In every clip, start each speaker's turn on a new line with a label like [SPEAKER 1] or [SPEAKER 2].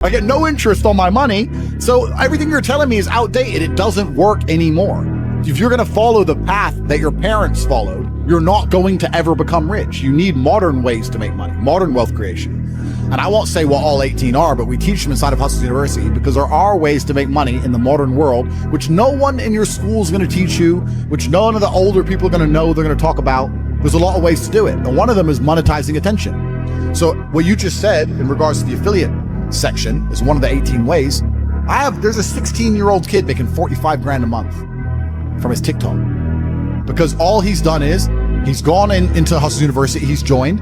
[SPEAKER 1] I get no interest on my money. So everything you're telling me is outdated. It doesn't work anymore. If you're going to follow the path that your parents followed, you're not going to ever become rich. You need modern ways to make money, modern wealth creation. And I won't say what all 18 are, but we teach them inside of Hustle University because there are ways to make money in the modern world, which no one in your school is going to teach you, which none of the older people are going to know, they're going to talk about. There's a lot of ways to do it. And one of them is monetizing attention. So what you just said in regards to the affiliate section is one of the 18 ways. There's a 16-year-old kid making 45 grand a month from his TikTok because all he's done is he's gone into Hustle University, he's joined.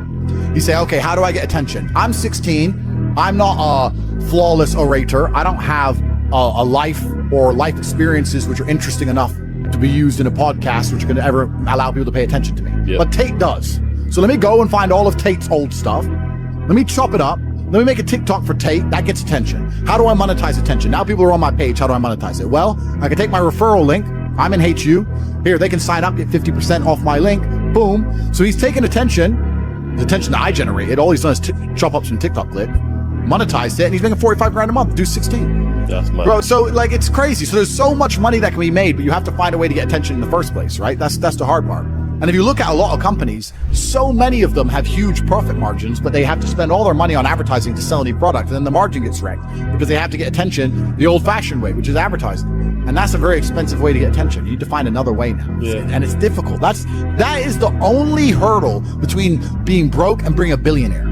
[SPEAKER 1] He say, okay, how do I get attention? I'm 16. I'm not a flawless orator. I don't have a life or life experiences which are interesting enough to be used in a podcast which are going to ever allow people to pay attention to me. Yep. But Tate does. So let me go and find all of Tate's old stuff. Let me chop it up. Let me make a TikTok for Tate. That gets attention. How do I monetize attention? Now people are on my page. How do I monetize it? Well, I can take my referral link. I'm in HU. Here, they can sign up, get 50% off my link. Boom. So he's taking attention, the attention that I generated. All he's done is chop up some TikTok clip, monetized it, and he's making 45 grand a month. Do 16.
[SPEAKER 2] That's money.
[SPEAKER 1] Bro, so like it's crazy. So there's so much money that can be made, but you have to find a way to get attention in the first place, right? That's the hard part. And if you look at a lot of companies, so many of them have huge profit margins, but they have to spend all their money on advertising to sell any product, and then the margin gets wrecked because they have to get attention the old-fashioned way, which is advertising. And that's a very expensive way to get attention. You need to find another way now. Yeah. And it's difficult. That is the only hurdle between being broke and being a billionaire.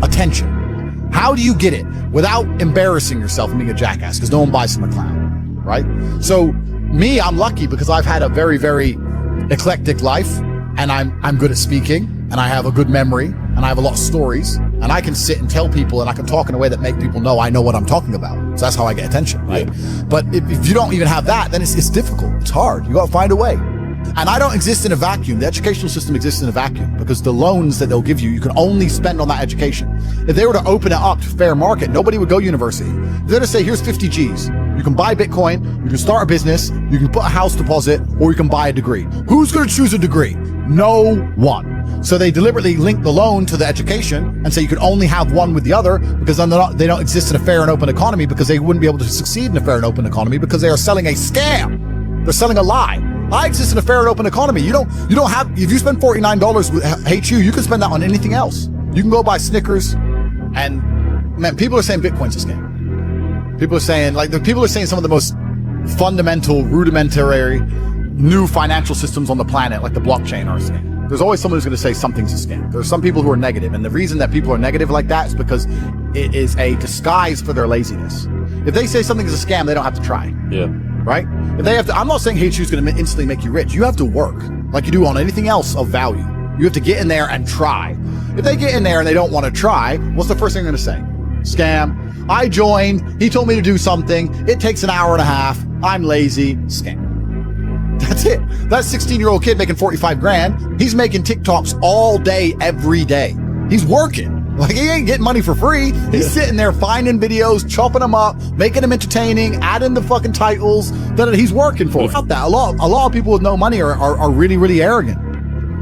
[SPEAKER 1] Attention. How do you get it without embarrassing yourself and being a jackass? Because no one buys from a clown, right? So me, I'm lucky because I've had a very, very eclectic life. And I'm good at speaking, and I have a good memory, and I have a lot of stories, and I can sit and tell people, and I can talk in a way that make people know I know what I'm talking about. So that's how I get attention, right? Yeah. But if you don't even have that, then it's difficult. It's hard. You got to find a way. And I don't exist in a vacuum. The educational system exists in a vacuum because the loans that they'll give you, you can only spend on that education. If they were to open it up to fair market, nobody would go university. If they're to say, here's 50 G's. You can buy Bitcoin, you can start a business, you can put a house deposit, or you can buy a degree. Who's going to choose a degree? No one. So they deliberately link the loan to the education and say you can only have one with the other because then they don't exist in a fair and open economy because they wouldn't be able to succeed in a fair and open economy because they are selling a scam. They're selling a lie. I exist in a fair and open economy. You don't have, if you spend $49 with HU, you can spend that on anything else. You can go buy Snickers, and man, people are saying Bitcoin's a scam. People are saying some of the most fundamental, rudimentary, new financial systems on the planet, like the blockchain, are a scam. There's always someone who's going to say something's a scam. There's some people who are negative, and the reason that people are negative like that is because it is a disguise for their laziness. If they say something is a scam, they don't have to try.
[SPEAKER 2] Yeah.
[SPEAKER 1] Right? If they have to, I'm not saying HU is going to instantly make you rich. You have to work like you do on anything else of value. You have to get in there and try. If they get in there and they don't want to try, what's the first thing they're going to say? Scam. I joined. He told me to do something. It takes an hour and a half. I'm lazy. Scam. That's it. That 16-year-old kid making 45 grand, he's making TikToks all day, every day. He's working. Like, he ain't getting money for free. He's sitting there finding videos, chopping them up, making them entertaining, adding the fucking titles that he's working for. Without that, a lot of people with no money are really, really arrogant.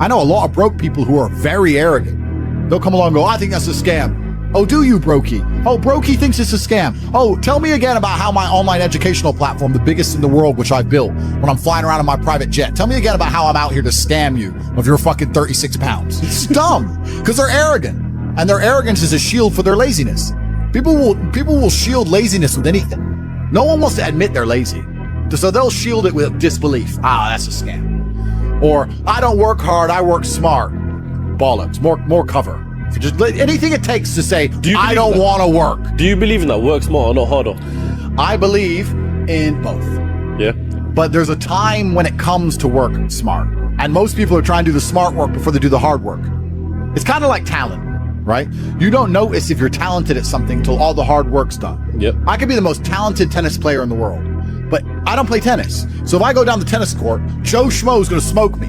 [SPEAKER 1] I know a lot of broke people who are very arrogant. They'll come along and go, I think that's a scam. Oh, do you, Brokey? Oh, Brokey thinks it's a scam. Oh, tell me again about how my online educational platform, the biggest in the world, which I built when I'm flying around in my private jet. Tell me again about how I'm out here to scam you of your fucking 36 pounds. It's dumb because they're arrogant. And their arrogance is a shield for their laziness. People will shield laziness with anything. No one wants to admit they're lazy. So they'll shield it with disbelief. That's a scam. Or, I don't work hard, I work smart. Bollocks, more cover. So just anything it takes to say, I don't want to work.
[SPEAKER 2] Do you believe in that? Work smarter, not harder?
[SPEAKER 1] I believe in both.
[SPEAKER 2] Yeah.
[SPEAKER 1] But there's a time when it comes to work smart. And most people are trying to do the smart work before they do the hard work. It's kind of like talent. Right? You don't notice if you're talented at something till all the hard work's done.
[SPEAKER 2] Yep.
[SPEAKER 1] I could be the most talented tennis player in the world, but I don't play tennis. So if I go down the tennis court, Joe Schmo's going to smoke me.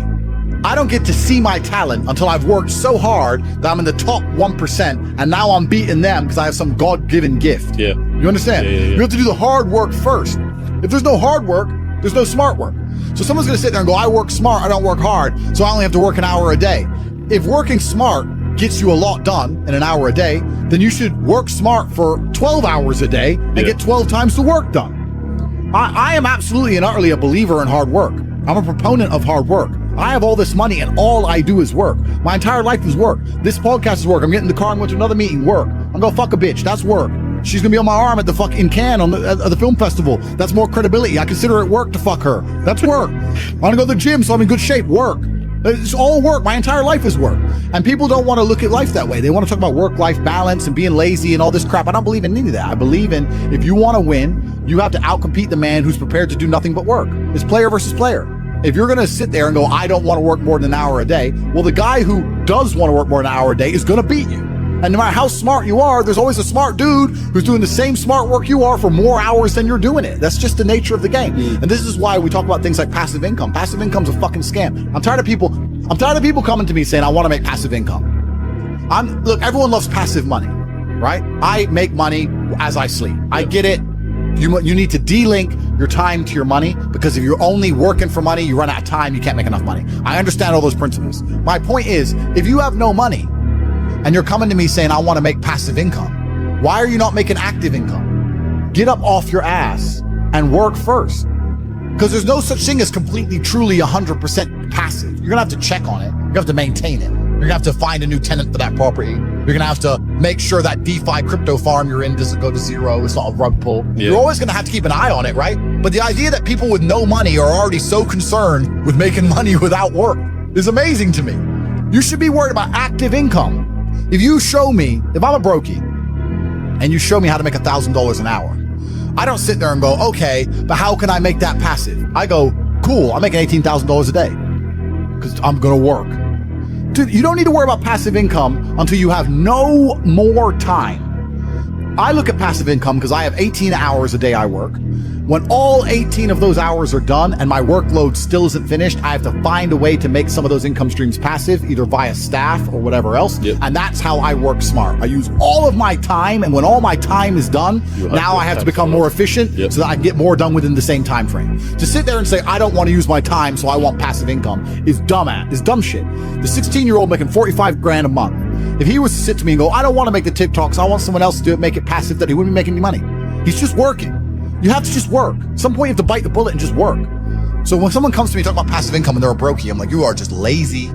[SPEAKER 1] I don't get to see my talent until I've worked so hard that I'm in the top 1%, and now I'm beating them because I have some God-given gift.
[SPEAKER 2] Yeah.
[SPEAKER 1] You understand?
[SPEAKER 2] Yeah.
[SPEAKER 1] You have to do the hard work first. If there's no hard work, there's no smart work. So someone's going to sit there and go, I work smart, I don't work hard, so I only have to work an hour a day. If working smart gets you a lot done in an hour a day, then you should work smart for 12 hours a day and get 12 times the work done. I am absolutely and utterly a believer in hard work. I'm a proponent of hard work. I have all this money and all I do is work. My entire life is work. This podcast is work. I'm getting in the car and going to another meeting, work. I'm gonna fuck a bitch, that's work. She's gonna be on my arm at the fucking Cannes at the film festival. That's more credibility. I consider it work to fuck her. That's work. I wanna go to the gym so I'm in good shape, work. It's all work. My entire life is work. And people don't want to look at life that way. They want to talk about work-life balance and being lazy and all this crap. I don't believe in any of that. I believe in, if you want to win, you have to outcompete the man who's prepared to do nothing but work. It's player versus player. If you're going to sit there and go, I don't want to work more than an hour a day, well, the guy who does want to work more than an hour a day is going to beat you. And no matter how smart you are, there's always a smart dude who's doing the same smart work you are for more hours than you're doing it. That's just the nature of the game. And this is why we talk about things like passive income. Passive income's a fucking scam. I'm tired of people coming to me saying, I want to make passive income. Look, everyone loves passive money, right? I make money as I sleep. I get it. You need to de-link your time to your money, because if you're only working for money, you run out of time, you can't make enough money. I understand all those principles. My point is, if you have no money and you're coming to me saying, I want to make passive income, why are you not making active income? Get up off your ass and work first. Because there's no such thing as completely, truly 100% passive. You're gonna have to check on it. You're gonna have to maintain it. You're gonna have to find a new tenant for that property. You're gonna have to make sure that DeFi crypto farm you're in doesn't go to zero. It's not a rug pull. You're always gonna have to keep an eye on it, right? But the idea that people with no money are already so concerned with making money without work is amazing to me. You should be worried about active income. If you show me, if I'm a brokey and you show me how to make $1,000 an hour, I don't sit there and go, okay, but how can I make that passive? I go, cool, I'm making $18,000 a day because I'm gonna work. Dude, you don't need to worry about passive income until you have no more time. I look at passive income because I have 18 hours a day I work. When all 18 of those hours are done and my workload still isn't finished, I have to find a way to make some of those income streams passive, either via staff or whatever else. And that's how I work smart. I use all of my time, and when all my time is done, now I have to become more efficient so that I can get more done within the same time frame. To sit there and say, I don't want to use my time, so I want passive income is dumb shit. The 16-year-old making 45 grand a month, if he was to sit to me and go, I don't want to make the TikToks, I want someone else to do it, make it passive, that he wouldn't be making any money. He's just working. You have to just work. At some point you have to bite the bullet and just work. So when someone comes to me talking about passive income and they're a brokey, I'm like, you are just lazy.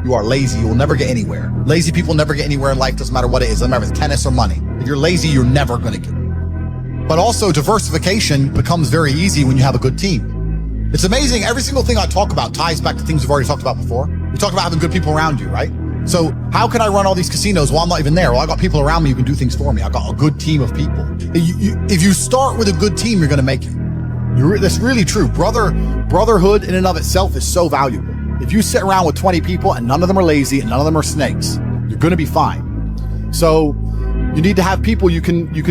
[SPEAKER 1] You are lazy. You will never get anywhere. Lazy people never get anywhere in life. Doesn't matter what it is. Doesn't matter if it's tennis or money. If you're lazy, you're never going to get it. But also diversification becomes very easy when you have a good team. It's amazing. Every single thing I talk about ties back to things we've already talked about before. We talked about having good people around you, right? So how can I run all these casinos while I'm not even there? Well, I got people around me who can do things for me. I got a good team of people. If you start with a good team, you're going to make it. That's really true. Brotherhood in and of itself is so valuable. If you sit around with 20 people and none of them are lazy and none of them are snakes, you're going to be fine. So you need to have people you can give,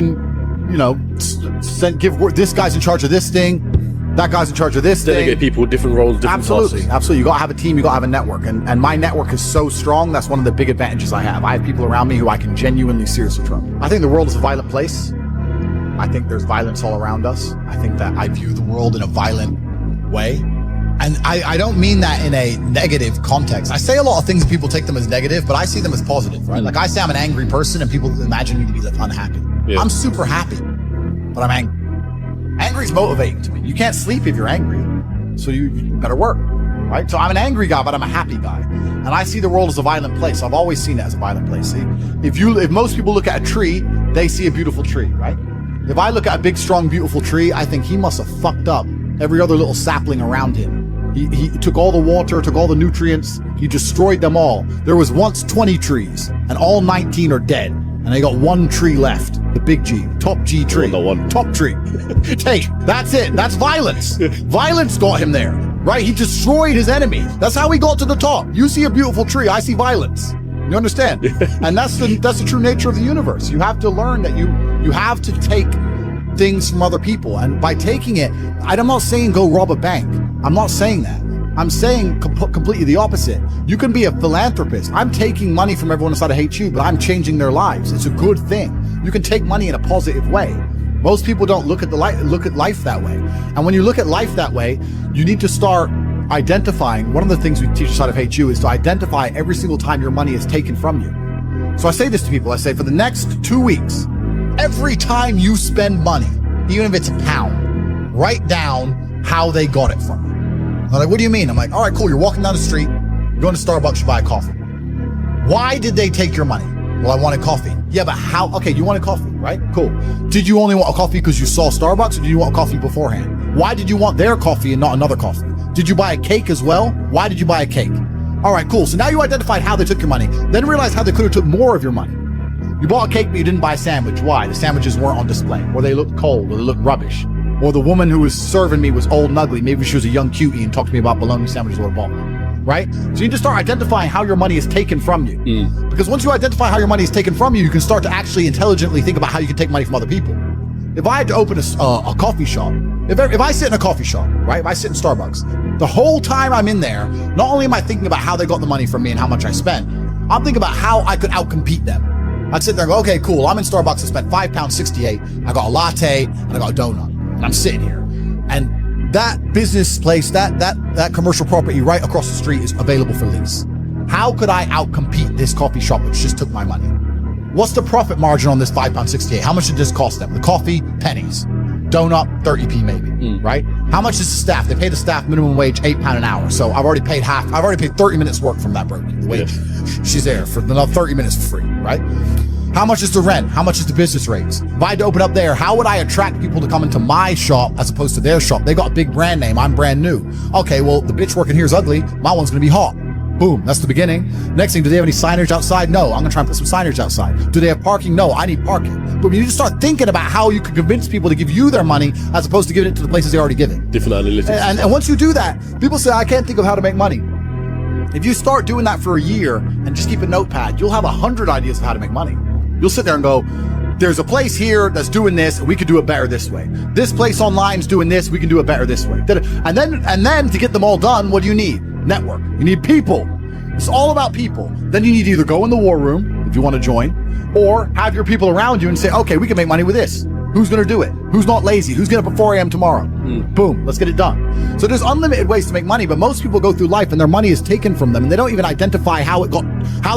[SPEAKER 1] this guy's in charge of this thing, that guy's in charge of this thing.
[SPEAKER 2] Delegate people with different roles, different tasks.
[SPEAKER 1] Absolutely. You got to have a team. You got to have a network. And my network is so strong. That's one of the big advantages I have. I have people around me who I can genuinely, seriously trust. I think the world is a violent place. I think there's violence all around us. I think that I view the world in a violent way. And I don't mean that in a negative context. I say a lot of things and people take them as negative, but I see them as positive, right? Like I say I'm an angry person and people imagine me to be like unhappy. Yeah. I'm super happy, but I'm angry. Angry is motivating to me. You can't sleep if you're angry, so you better work, right? So I'm an angry guy, but I'm a happy guy. And I see the world as a violent place. I've always seen it as a violent place. See, if most people look at a tree, they see a beautiful tree, right? If I look at a big, strong, beautiful tree, I think he must have fucked up every other little sapling around him. He took all the water, took all the nutrients, he destroyed them all. There was once 20 trees, and all 19 are dead. And they got one tree left, the big G, top G tree, top tree. Hey, that's it. That's violence. Violence got him there, right? He destroyed his enemy. That's how he got to the top. You see a beautiful tree, I see violence. You understand? And that's the true nature of the universe. You have to learn that you have to take things from other people. And by taking it, I'm not saying go rob a bank. I'm not saying that. I'm saying completely the opposite. You can be a philanthropist. I'm taking money from everyone inside of Hate You, but I'm changing their lives. It's a good thing. You can take money in a positive way. Most people don't look at life that way. And when you look at life that way, you need to start identifying. One of the things we teach inside of Hate You is to identify every single time your money is taken from you. So I say this to people. I say, for the next 2 weeks, every time you spend money, even if it's a pound, write down how they got it from you. They're like, what do you mean? I'm like, all right, cool. You're walking down the street, you're going to Starbucks, you buy a coffee. Why did they take your money? Well, I wanted coffee. Yeah, but how? Okay, you wanted coffee, right? Cool. Did you only want a coffee because you saw Starbucks, or did you want coffee beforehand? Why did you want their coffee and not another coffee? Did you buy a cake as well? Why did you buy a cake? All right, cool. So now you identified how they took your money. Then realize how they could have took more of your money. You bought a cake, but you didn't buy a sandwich. Why? The sandwiches weren't on display, or they looked cold, or they looked rubbish. Or the woman who was serving me was old and ugly. Maybe she was a young cutie and talked to me about bologna sandwiches or a ball. Right? So you need to start identifying how your money is taken from you. Because once you identify how your money is taken from you, you can start to actually intelligently think about how you can take money from other people. If I had to open a coffee shop, if I sit in a coffee shop, right? If I sit in Starbucks, the whole time I'm in there, not only am I thinking about how they got the money from me and how much I spent, I'm thinking about how I could outcompete them. I'd sit there and go, okay, cool. I'm in Starbucks. I spent £5.68. I got a latte and I got a donut. And I'm sitting here. And that business place, that commercial property right across the street is available for lease. How could I outcompete this coffee shop which just took my money? What's the profit margin on this £5.68? How much did this cost them? The coffee, pennies. Donut, 30p maybe, right? How much is the staff? They pay the staff minimum wage £8 an hour. So I've already paid 30 minutes work from that broker. The wage. She's there for another 30 minutes for free, right? How much is the rent? How much is the business rates? If I had to open up there, how would I attract people to come into my shop as opposed to their shop? They got a big brand name. I'm brand new. Okay, well, the bitch working here is ugly. My one's going to be hot. Boom. That's the beginning. Next thing, do they have any signage outside? No. I'm going to try and put some signage outside. Do they have parking? No. I need parking. But you need to start thinking about how you can convince people to give you their money as opposed to giving it to the places they already give it.
[SPEAKER 2] Different analytics.
[SPEAKER 1] And once you do that, people say, I can't think of how to make money. If you start doing that for a year and just keep a notepad, you'll have 100 ideas of how to make money. You'll sit there and go, there's a place here that's doing this, and we could do it better this way. This place online's doing this, we can do it better this way. And then to get them all done, what do you need? Network. You need people. It's all about people. Then you need to either go in the war room if you want to join, or have your people around you and say, okay, we can make money with this. Who's going to do it? Who's not lazy? Who's getting up at 4 a.m. tomorrow? Boom, let's get it done. So there's unlimited ways to make money, but most people go through life and their money is taken from them and they don't even identify how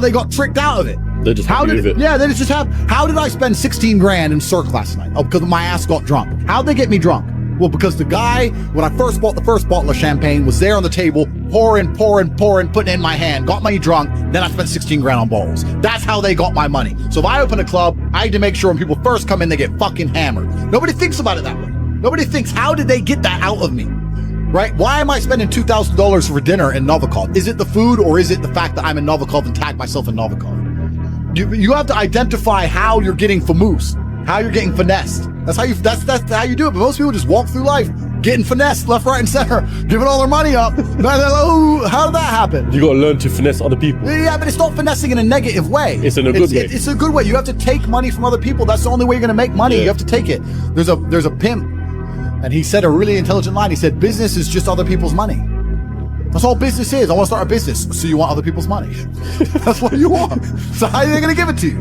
[SPEAKER 1] they got tricked out of it.
[SPEAKER 2] They just how did it.
[SPEAKER 1] Yeah, they just have. How did I spend 16 grand in Cirque last night? Oh, because my ass got drunk. How'd they get me drunk? Well, because the guy, when I first bought the first bottle of champagne, was there on the table, pouring, putting it in my hand, got me drunk, then I spent 16 grand on bottles. That's how they got my money. So if I open a club, I need to make sure when people first come in, they get fucking hammered. Nobody thinks about it that way. Nobody thinks, how did they get that out of me? Right? Why am I spending $2,000 for dinner in Novikov? Is it the food or is it the fact that I'm in Novikov and tag myself in Novikov? You have to identify how you're getting famous, how you're getting finessed. That's how you do it. But most people just walk through life getting finessed left, right, and center, giving all their money up. Oh, how did that happen?
[SPEAKER 2] You got to learn to finesse other people.
[SPEAKER 1] Yeah, but it's not finessing in a negative way.
[SPEAKER 2] It's in a good way.
[SPEAKER 1] It's a good way. You have to take money from other people. That's the only way you're going to make money. Yeah. You have to take it. There's a pimp, and he said a really intelligent line. He said, business is just other people's money. That's all business is. I want to start a business. So you want other people's money. That's what you want. So how are they going to give it to you?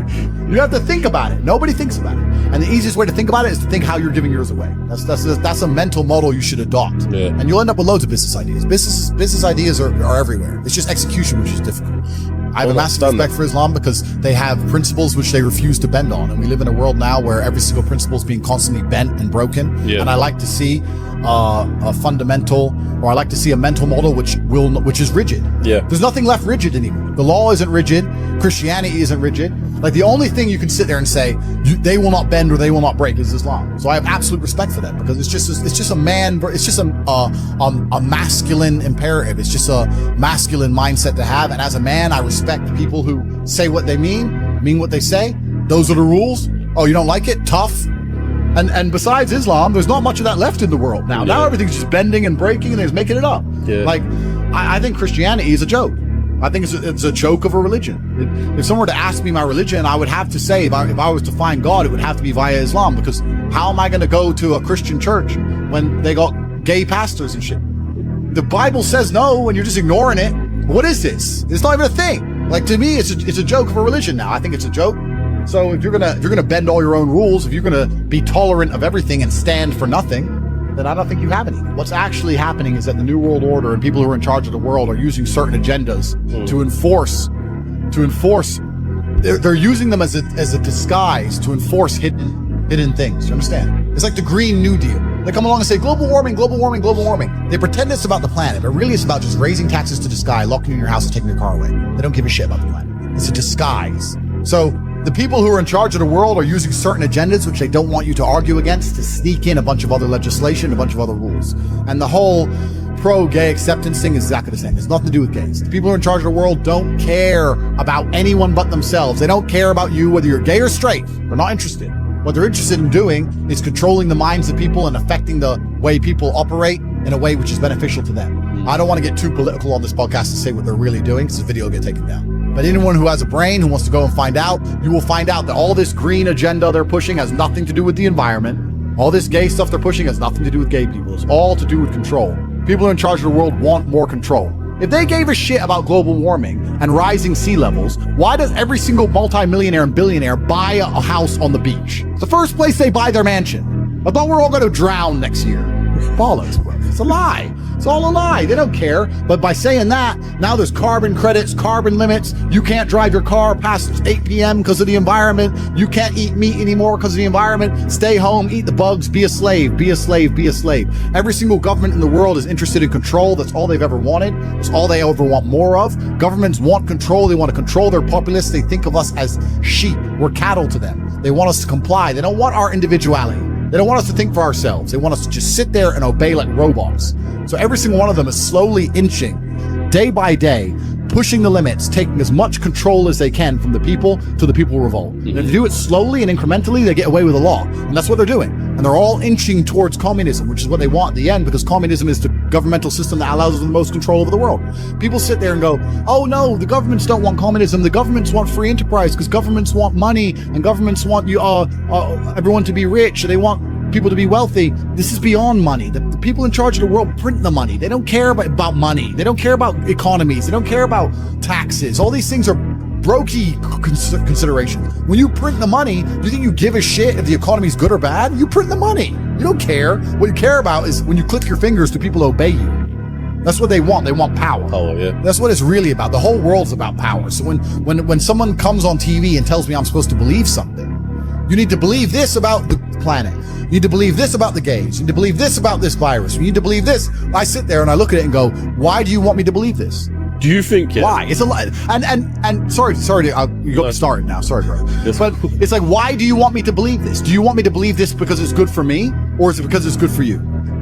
[SPEAKER 1] You have to think about it. Nobody thinks about it. And the easiest way to think about it is to think how you're giving yours away. That's a mental model you should adopt.
[SPEAKER 2] Yeah. And
[SPEAKER 1] you'll end up with loads of business ideas. Business ideas are everywhere. It's just execution which is difficult. I have a massive respect for Islam because they have principles which they refuse to bend on. And we live in a world now where every single principle is being constantly bent and broken. Yeah. And I like to see a fundamental, or I like to see a mental model which is rigid.
[SPEAKER 2] Yeah.
[SPEAKER 1] There's nothing left rigid anymore. The law isn't rigid. Christianity isn't rigid. Like the only thing you can sit there and say they will not bend or they will not break is Islam. So I have absolute respect for that because it's just a masculine imperative. It's just a masculine mindset to have. And as a man, I respect people who say what they mean what they say. Those are the rules. Oh, you don't like it? Tough. And besides Islam, there's not much of that left in the world now. Yeah. Now everything's just bending and breaking and they're just making it up. Yeah. Like, I think Christianity is a joke. I think it's a joke of a religion. If someone were to ask me my religion, I would have to say, if I was to find God, it would have to be via Islam, because how am I going to go to a Christian church when they got gay pastors and shit? The Bible says no, and you're just ignoring it. What is this? It's not even a thing. Like, to me, it's a joke of a religion now. I think it's a joke. So if you're gonna bend all your own rules, if you're gonna be tolerant of everything and stand for nothing, then I don't think you have any. What's actually happening is that the New World Order and people who are in charge of the world are using certain agendas to enforce they're using them as a disguise to enforce hidden things. You understand? It's like the Green New Deal. They come along and say, global warming, global warming, global warming. They pretend it's about the planet, but really it's about just raising taxes to the sky, locking you in your house and taking your car away. They don't give a shit about the planet. It's a disguise. So the people who are in charge of the world are using certain agendas, which they don't want you to argue against, to sneak in a bunch of other legislation, a bunch of other rules. And the whole pro-gay acceptance thing is exactly the same. It's nothing to do with gays. The people who are in charge of the world don't care about anyone but themselves. They don't care about you, whether you're gay or straight. They're not interested. What they're interested in doing is controlling the minds of people and affecting the way people operate in a way which is beneficial to them. I don't want to get too political on this podcast to say what they're really doing, because the video will get taken down. But anyone who has a brain, who wants to go and find out, you will find out that all this green agenda they're pushing has nothing to do with the environment. All this gay stuff they're pushing has nothing to do with gay people. It's all to do with control. People who are in charge of the world want more control. If they gave a shit about global warming and rising sea levels, why does every single multimillionaire and billionaire buy a house on the beach? It's the first place they buy their mansion. I thought we're all going to drown next year. Bollocks, bro. It's a lie. It's all a lie. They don't care. But by saying that, now there's carbon credits, carbon limits. You can't drive your car past 8 p.m. because of the environment. You can't eat meat anymore because of the environment. Stay home, eat the bugs, be a slave, be a slave, be a slave. Every single government in the world is interested in control. That's all they've ever wanted. That's all they ever want more of. Governments want control. They want to control their populace. They think of us as sheep. We're cattle to them. They want us to comply. They don't want our individuality. They don't want us to think for ourselves. They want us to just sit there and obey like robots. So every single one of them is slowly inching, day by day, pushing the limits, taking as much control as they can from the people to the people who revolt. And if they do it slowly and incrementally, they get away with the law. And that's what they're doing. And they're all inching towards communism, which is what they want in the end, because communism is the governmental system that allows them the most control over the world. People sit there and go, oh no, the governments don't want communism. The governments want free enterprise because governments want money and governments want everyone to be rich. They want people to be wealthy. This is beyond money. The people in charge of the world print the money. They don't care about money. They don't care about economies. They don't care about taxes. All these things are brokey considerations. When you print the money, do you think you give a shit if the economy is good or bad? You print the money. You don't care. What you care about is when you click your fingers, do people obey you? That's what they want. They want power.
[SPEAKER 2] Power, yeah.
[SPEAKER 1] That's what it's really about. The whole world's about power. So when someone comes on TV and tells me I'm supposed to believe something, you need to believe this about the planet. You need to believe this about the gays. You need to believe this about this virus. You need to believe this. I sit there and I look at it and go, why do you want me to believe this?
[SPEAKER 2] Do you think? Yeah.
[SPEAKER 1] Why? It's a lie. And sorry, you got me started now. Sorry, bro. But it's like, why do you want me to believe this? Do you want me to believe this because it's good for me, or is it because it's good for you?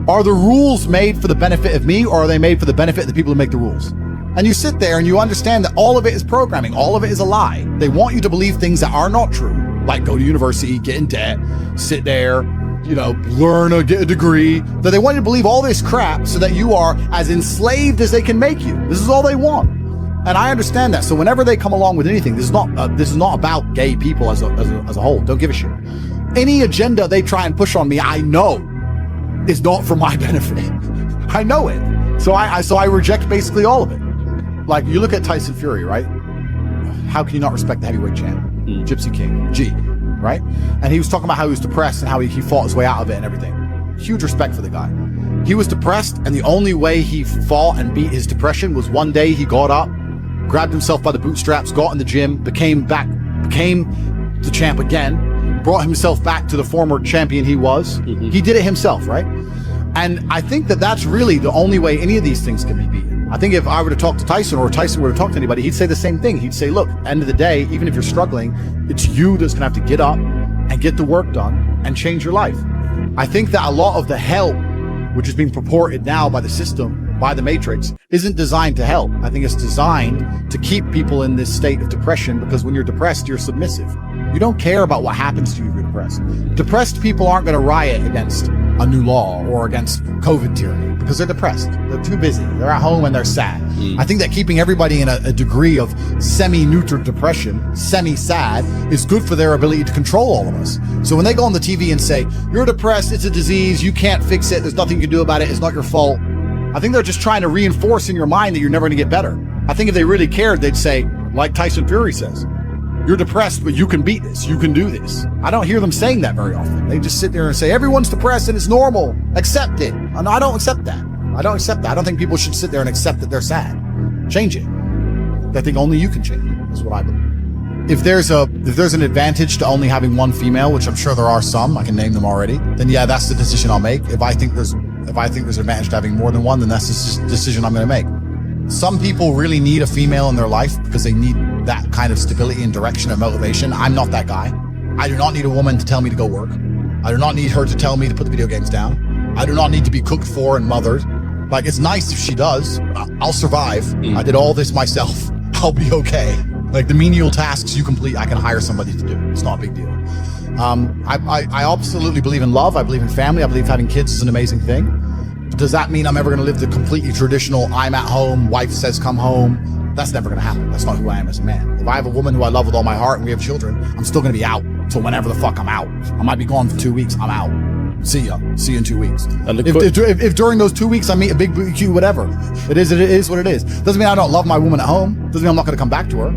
[SPEAKER 1] Are the rules made for the benefit of me, or are they made for the benefit of the people who make the rules? And you sit there and you understand that all of it is programming. All of it is a lie. They want you to believe things that are not true, like go to university, get in debt, sit there, learn or get a degree. That they want you to believe all this crap so that you are as enslaved as they can make you. This is all they want. And I understand that. So whenever they come along with anything, this is not about gay people as a whole. Don't give a shit. Any agenda they try and push on me, I know is not for my benefit. I know it. So I reject basically all of it. Like, you look at Tyson Fury, right? How can you not respect the heavyweight champ? Gypsy King, G, right? And he was talking about how he was depressed and how he fought his way out of it and everything. Huge respect for the guy. He was depressed, and the only way he fought and beat his depression was one day he got up, grabbed himself by the bootstraps, got in the gym, became the champ again, brought himself back to the former champion he was. He did it himself, right? And I think that that's really the only way any of these things can be beaten. I think if I were to talk to Tyson, or Tyson were to talk to anybody, he'd say the same thing. He'd say, look, end of the day, even if you're struggling, it's you that's gonna have to get up and get the work done and change your life. I think that a lot of the help, which is being purported now by the system, by the Matrix, isn't designed to help. I think it's designed to keep people in this state of depression, because when you're depressed, you're submissive. You don't care about what happens to you if you're depressed. Depressed people aren't gonna riot against a new law or against COVID tyranny because they're depressed. They're too busy. They're at home and they're sad. I think that keeping everybody in a degree of semi-neutral depression, semi-sad, is good for their ability to control all of us. So when they go on the TV and say, you're depressed, it's a disease, you can't fix it, there's nothing you can do about it, it's not your fault, I think they're just trying to reinforce in your mind that you're never gonna get better. I think if they really cared, they'd say, like Tyson Fury says, you're depressed, but you can beat this. You can do this. I don't hear them saying that very often. They just sit there and say, everyone's depressed and it's normal. Accept it. And I don't accept that. I don't accept that. I don't think people should sit there and accept that they're sad. Change it. I think only you can change it. That's what I believe. if there's an advantage to only having one female, which I'm sure there are some, I can name them already, then yeah, that's the decision I'll make. If I think there's an advantage to having more than one, then that's the decision I'm going to make. Some people really need a female in their life because they need that kind of stability and direction and motivation. I'm not that guy. I do not need a woman to tell me to go work. I do not need her to tell me to put the video games down. I do not need to be cooked for and mothered. Like, it's nice if she does. I'll survive. I did all this myself. I'll be okay. Like, the menial tasks you complete, I can hire somebody to do. It's not a big deal. I absolutely believe in love. I believe in family. I believe having kids is an amazing thing. Does that mean I'm ever going to live the completely traditional, I'm at home, wife says come home? That's never going to happen. That's not who I am as a man. If I have a woman who I love with all my heart and we have children, I'm still going to be out till whenever the fuck I'm out. I might be gone for 2 weeks. I'm out. See you in 2 weeks. And if during those 2 weeks I meet a big BQ, whatever, it is what it is. Doesn't mean I don't love my woman at home. Doesn't mean I'm not going to come back to her.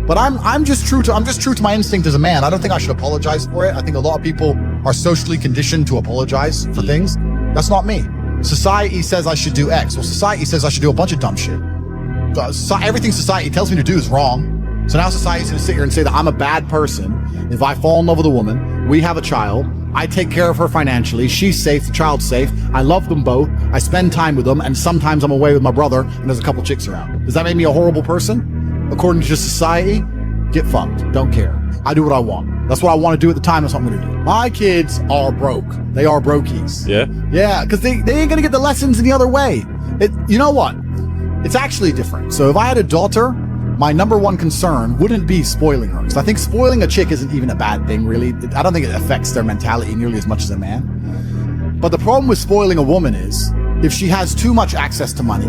[SPEAKER 1] But I'm just true to my instinct as a man. I don't think I should apologize for it. I think a lot of people are socially conditioned to apologize for things. That's not me. Society says I should do X. Well, society says I should do a bunch of dumb shit. Everything society tells me to do is wrong. So now society's going to sit here and say that I'm a bad person if I fall in love with a woman, we have a child, I take care of her financially, she's safe, the child's safe, I love them both, I spend time with them, and sometimes I'm away with my brother and there's a couple chicks around. Does that make me a horrible person? According to society, get fucked. Don't care. I do what I want. That's what I want to do at the time. That's what I'm going to do. My kids are broke. They are brokies.
[SPEAKER 2] Yeah?
[SPEAKER 1] Yeah, because they ain't going to get the lessons in the other way. You know what? It's actually different. So if I had a daughter, my number one concern wouldn't be spoiling her. Because I think spoiling a chick isn't even a bad thing, really. I don't think it affects their mentality nearly as much as a man. But the problem with spoiling a woman is, if she has too much access to money,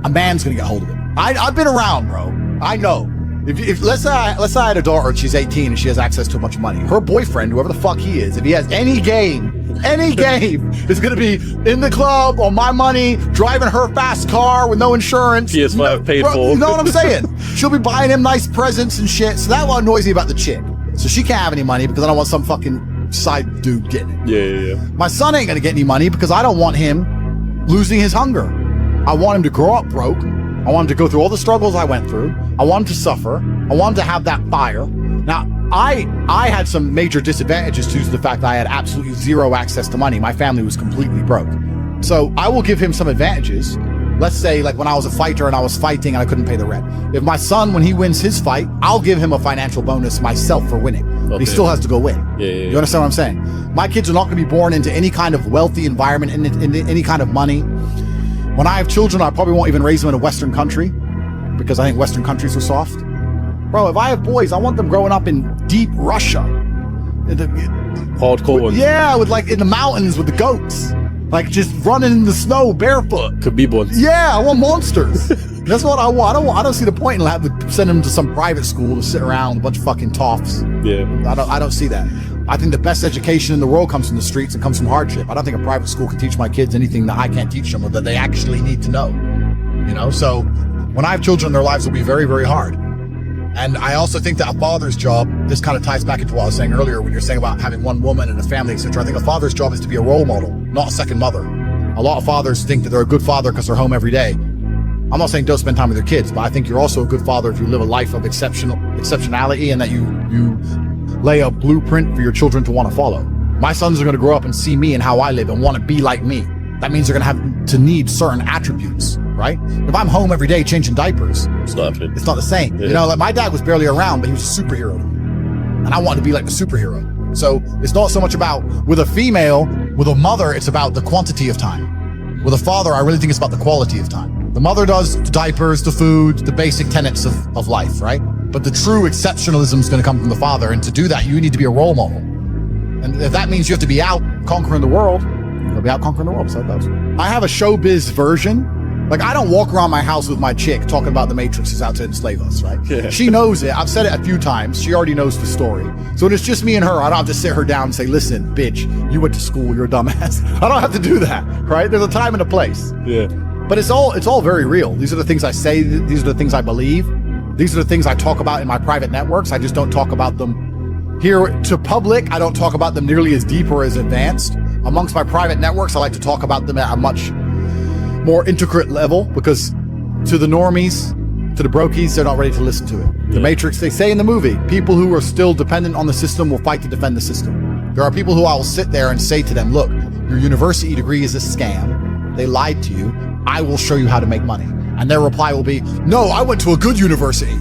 [SPEAKER 1] a man's going to get hold of it. I've been around, bro. I know. If let's say I had a daughter and she's 18 and she has access to a bunch of money, her boyfriend, whoever the fuck he is, if he has any game, is going to be in the club on my money, driving her fast car with no insurance.
[SPEAKER 2] PS5 paid for.
[SPEAKER 1] You know what I'm saying? She'll be buying him nice presents and shit. So that's what annoys me about the chick. So she can't have any money because I don't want some fucking side dude getting it.
[SPEAKER 2] Yeah.
[SPEAKER 1] My son ain't going to get any money because I don't want him losing his hunger. I want him to grow up broke. I want him to go through all the struggles I went through. I want him to suffer. I want him to have that fire. Now, I had some major disadvantages due to the fact that I had absolutely zero access to money. My family was completely broke. So I will give him some advantages. Let's say, like when I was a fighter and I was fighting and I couldn't pay the rent. If my son, when he wins his fight, I'll give him a financial bonus myself for winning. Okay. But he still has to go win.
[SPEAKER 2] Yeah.
[SPEAKER 1] You understand what I'm saying? My kids are not going to be born into any kind of wealthy environment, into any kind of money. When I have children, I probably won't even raise them in a Western country because I think Western countries are soft. Bro, if I have boys, I want them growing up in deep Russia.
[SPEAKER 2] Hardcore ones.
[SPEAKER 1] Yeah, with like in the mountains with the goats. Like just running in the snow barefoot.
[SPEAKER 2] Khabib ones.
[SPEAKER 1] Yeah, I want monsters. That's what I want. I don't see the point in having to send them to some private school to sit around with a bunch of fucking toffs.
[SPEAKER 2] Yeah.
[SPEAKER 1] I don't see that. I think the best education in the world comes from the streets and comes from hardship. I don't think a private school can teach my kids anything that I can't teach them or that they actually need to know. You know, so when I have children, their lives will be very, very hard. And I also think that a father's job, this kind of ties back into what I was saying earlier when you're saying about having one woman and a family, etc. I think a father's job is to be a role model, not a second mother. A lot of fathers think that they're a good father because they're home every day. I'm not saying don't spend time with your kids, but I think you're also a good father if you live a life of exceptionality and that you lay a blueprint for your children to want to follow. My sons are going to grow up and see me and how I live and want to be like me. That means they're going to have to need certain attributes, right? If I'm home every day changing diapers, it's not the same. Yeah. You know, like my dad was barely around, but he was a superhero. And I wanted to be like the superhero. So it's not so much about with a female, with a mother, it's about the quantity of time. With a father, I really think it's about the quality of time. The mother does the diapers, the food, the basic tenets of life, right? But the true exceptionalism is going to come from the father. And to do that, you need to be a role model. And if that means you have to be out conquering the world, you'll be out conquering the world. So I have a showbiz version. Like, I don't walk around my house with my chick talking about the Matrix is out to enslave us, right? Yeah. She knows it. I've said it a few times. She already knows the story. So when it's just me and her, I don't have to sit her down and say, listen, bitch, you went to school, you're a dumbass. I don't have to do that, right? There's a time and a place.
[SPEAKER 2] Yeah.
[SPEAKER 1] But it's all very real. These are the things I say. These are the things I believe. These are the things I talk about in my private networks. I just don't talk about them here to public. I don't talk about them nearly as deep or as advanced. Amongst my private networks, I like to talk about them at a much more intricate level, because to the normies, To the brokies, they're not ready to listen to it. The Matrix, they say in the movie, people who are still dependent on the system will fight to defend the system. There are people who I will sit there and say to them, look, your university degree is a scam. They lied to you. I will show you how to make money. And their reply will be, no, I went to a good university.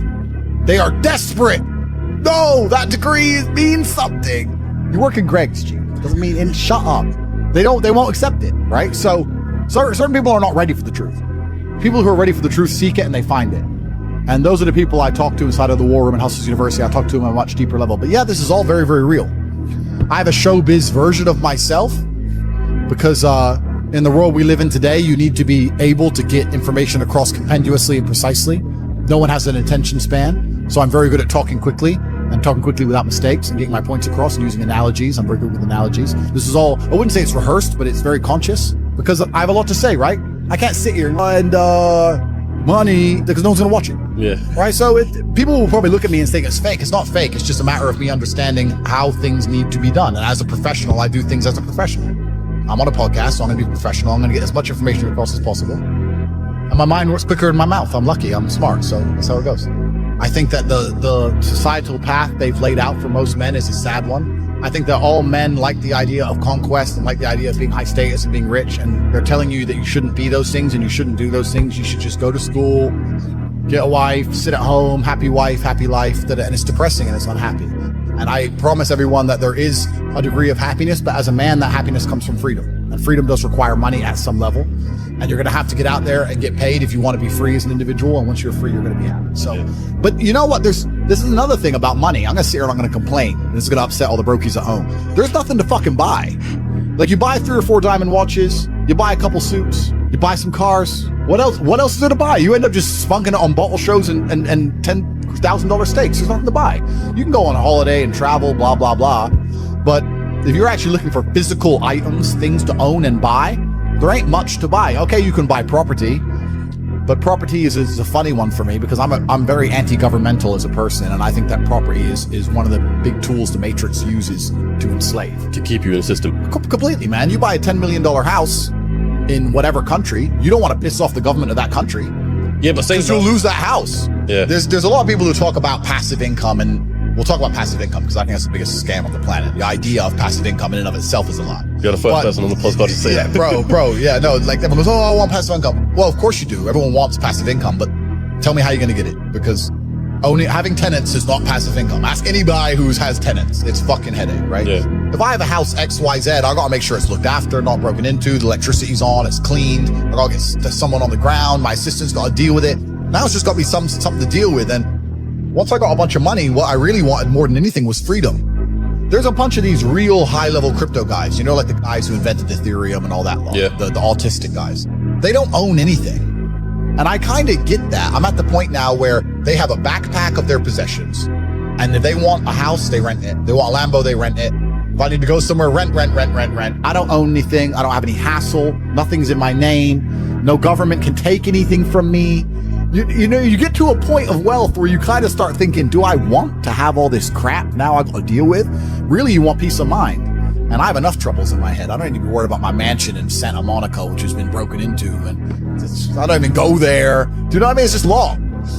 [SPEAKER 1] They are desperate. No, that degree means something. You work in Greg's, G. Doesn't mean, and shut up. They won't accept it, right? So certain people are not ready for the truth. People who are ready for the truth seek it and they find it. And those are the people I talk to inside of the War Room at Hustlers University. I talk to them on a much deeper level. But yeah, this is all very, very real. I have a showbiz version of myself because in the world we live in today, you need to be able to get information across compendiously and precisely. No one has an attention span. So I'm very good at talking quickly and talking quickly without mistakes and getting my points across and using analogies. I'm very good with analogies. This is all, I wouldn't say it's rehearsed, but it's very conscious because I have a lot to say, right? I can't sit here and money because no one's gonna watch it.
[SPEAKER 2] Yeah. Right.
[SPEAKER 1] So people will probably look at me and think it's fake. It's not fake. It's just a matter of me understanding how things need to be done. And as a professional, I do things as a professional. I'm on a podcast, so I'm gonna be professional. I'm gonna get as much information across as possible. And my mind works quicker than my mouth. I'm lucky. I'm smart. So that's how it goes. I think that the societal path they've laid out for most men is a sad one. I think that all men like the idea of conquest and like the idea of being high status and being rich, and they're telling you that you shouldn't be those things and you shouldn't do those things. You should just go to school, get a wife, sit at home, happy wife, happy life, and it's depressing and it's unhappy. And I promise everyone that there is a degree of happiness, but as a man, that happiness comes from freedom. And freedom does require money at some level. And you're gonna have to get out there and get paid if you want to be free as an individual. And once you're free, you're gonna be happy. So, but you know what? This is another thing about money. I'm gonna sit here and I'm gonna complain. And this is gonna upset all the brokies at home. There's nothing to fucking buy. Like you buy 3 or 4 diamond watches, you buy a couple suits, you buy some cars. What else is there to buy? You end up just spunking it on bottle shows and $10,000 steaks. There's nothing to buy. You can go on a holiday and travel, blah, blah, blah. But if you're actually looking for physical items, things to own and buy, there ain't much to buy. Okay, you can buy property, but property is a funny one for me because I'm very anti-governmental as a person, and I think that property is one of the big tools the Matrix uses to enslave.
[SPEAKER 2] To keep you in the system.
[SPEAKER 1] Completely, man. You buy a $10 million house in whatever country, you don't want to piss off the government of that country.
[SPEAKER 2] Yeah, but
[SPEAKER 1] because you'll lose that house.
[SPEAKER 2] Yeah.
[SPEAKER 1] There's a lot of people who talk about passive income, and we'll talk about passive income because I think that's the biggest scam on the planet. The idea of passive income in and of itself is a lie.
[SPEAKER 2] You're the first person on the podcast to say that.
[SPEAKER 1] Bro, yeah, no, like everyone goes, oh, I want passive income. Well, of course you do. Everyone wants passive income, but tell me how you're going to get it, because having tenants is not passive income. Ask anybody who has tenants. It's fucking headache, right?
[SPEAKER 2] Yeah.
[SPEAKER 1] If I have a house XYZ, I gotta make sure it's looked after, not broken into, the electricity's on, it's cleaned. I gotta get someone on the ground. My assistant's gotta deal with it. Now it's just gotta be something to deal with. And once I got a bunch of money, what I really wanted more than anything was freedom. There's a bunch of these real high-level crypto guys, you know, like the guys who invented Ethereum and all that.
[SPEAKER 2] Yeah.
[SPEAKER 1] The autistic guys. They don't own anything. And I kind of get that. I'm at the point now where they have a backpack of their possessions. And if they want a house, they rent it. They want a Lambo, they rent it. If I need to go somewhere, rent. I don't own anything. I don't have any hassle. Nothing's in my name. No government can take anything from me. You know, you get to a point of wealth where you kind of start thinking, do I want to have all this crap now I've got to deal with? Really, you want peace of mind. And I have enough troubles in my head. I don't need to be worried about my mansion in Santa Monica, which has been broken into. And I don't even go there. Do you know what I mean? It's just law.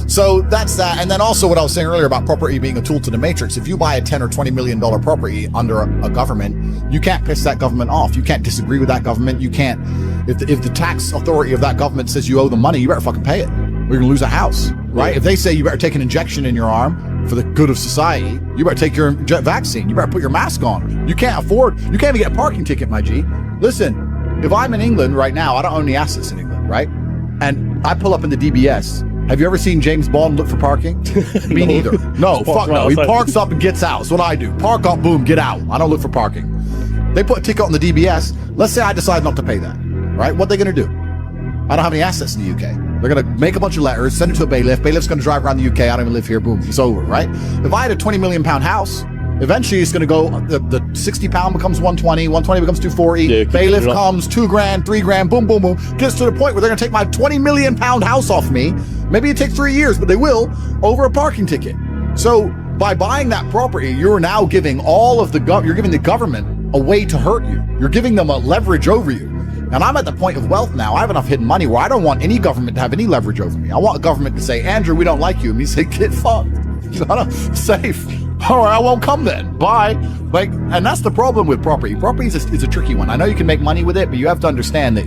[SPEAKER 1] So that's that. And then also what I was saying earlier about property being a tool to the Matrix. If you buy a $10 or $20 million property under a government, you can't piss that government off. You can't disagree with that government. You can't, if the tax authority of that government says you owe them money, you better fucking pay it. Or you're gonna lose a house, right? Yeah. If they say you better take an injection in your arm for the good of society, you better take your vaccine. You better put your mask on. You can't even get a parking ticket, my G. Listen, if I'm in England right now, I don't own any assets in England, right? And I pull up in the DBS. Have you ever seen James Bond look for parking? Me neither. No, fuck no. He parks up and gets out. That's what I do. Park up, boom, get out. I don't look for parking. They put a ticket on the DBS. Let's say I decide not to pay that, right? What are they gonna do? I don't have any assets in the UK. They're gonna make a bunch of letters, send it to a bailiff. Bailiff's gonna drive around the UK. I don't even live here. Boom, it's over, right? If I had a 20 million pound house, eventually it's gonna go, the 60 pound becomes 120, 120 becomes 240. Yeah, bailiff comes, $2,000, $3,000, boom, boom, boom. Gets to the point where they're gonna take my 20 million pound house off me. Maybe it takes 3 years, but they will, over a parking ticket. So by buying that property, you're now giving you're giving the government a way to hurt you. You're giving them a leverage over you. And I'm at the point of wealth now. I have enough hidden money where I don't want any government to have any leverage over me. I want a government to say, Andrew, we don't like you. And me say, get fucked. You know, safe. All right, I won't come then. Bye. Like, and that's the problem with property. Property is a tricky one. I know you can make money with it, but you have to understand that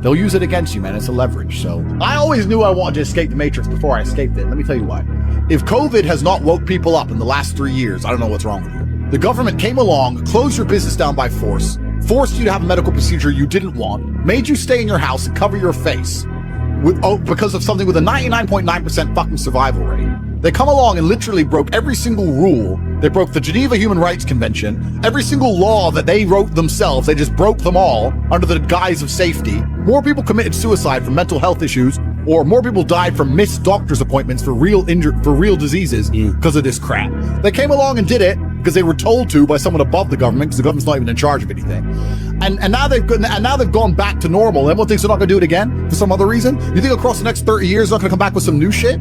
[SPEAKER 1] they'll use it against you, man. It's a leverage. So I always knew I wanted to escape the matrix before I escaped it. Let me tell you why. If COVID has not woke people up in the last 3 years, I don't know what's wrong with you. The government came along, closed your business down by force, forced you to have a medical procedure you didn't want, made you stay in your house and cover your face because of something with a 99.9% fucking survival rate. They come along and literally broke every single rule. They broke the Geneva Human Rights Convention. Every single law that they wrote themselves, they just broke them all under the guise of safety. More people committed suicide from mental health issues, or more people died from missed doctor's appointments for real diseases because of this crap. They came along and did it because they were told to by someone above the government, because the government's not even in charge of anything. And now they've gone back to normal. Everyone thinks they're not going to do it again for some other reason. You think across the next 30 years they're not going to come back with some new shit?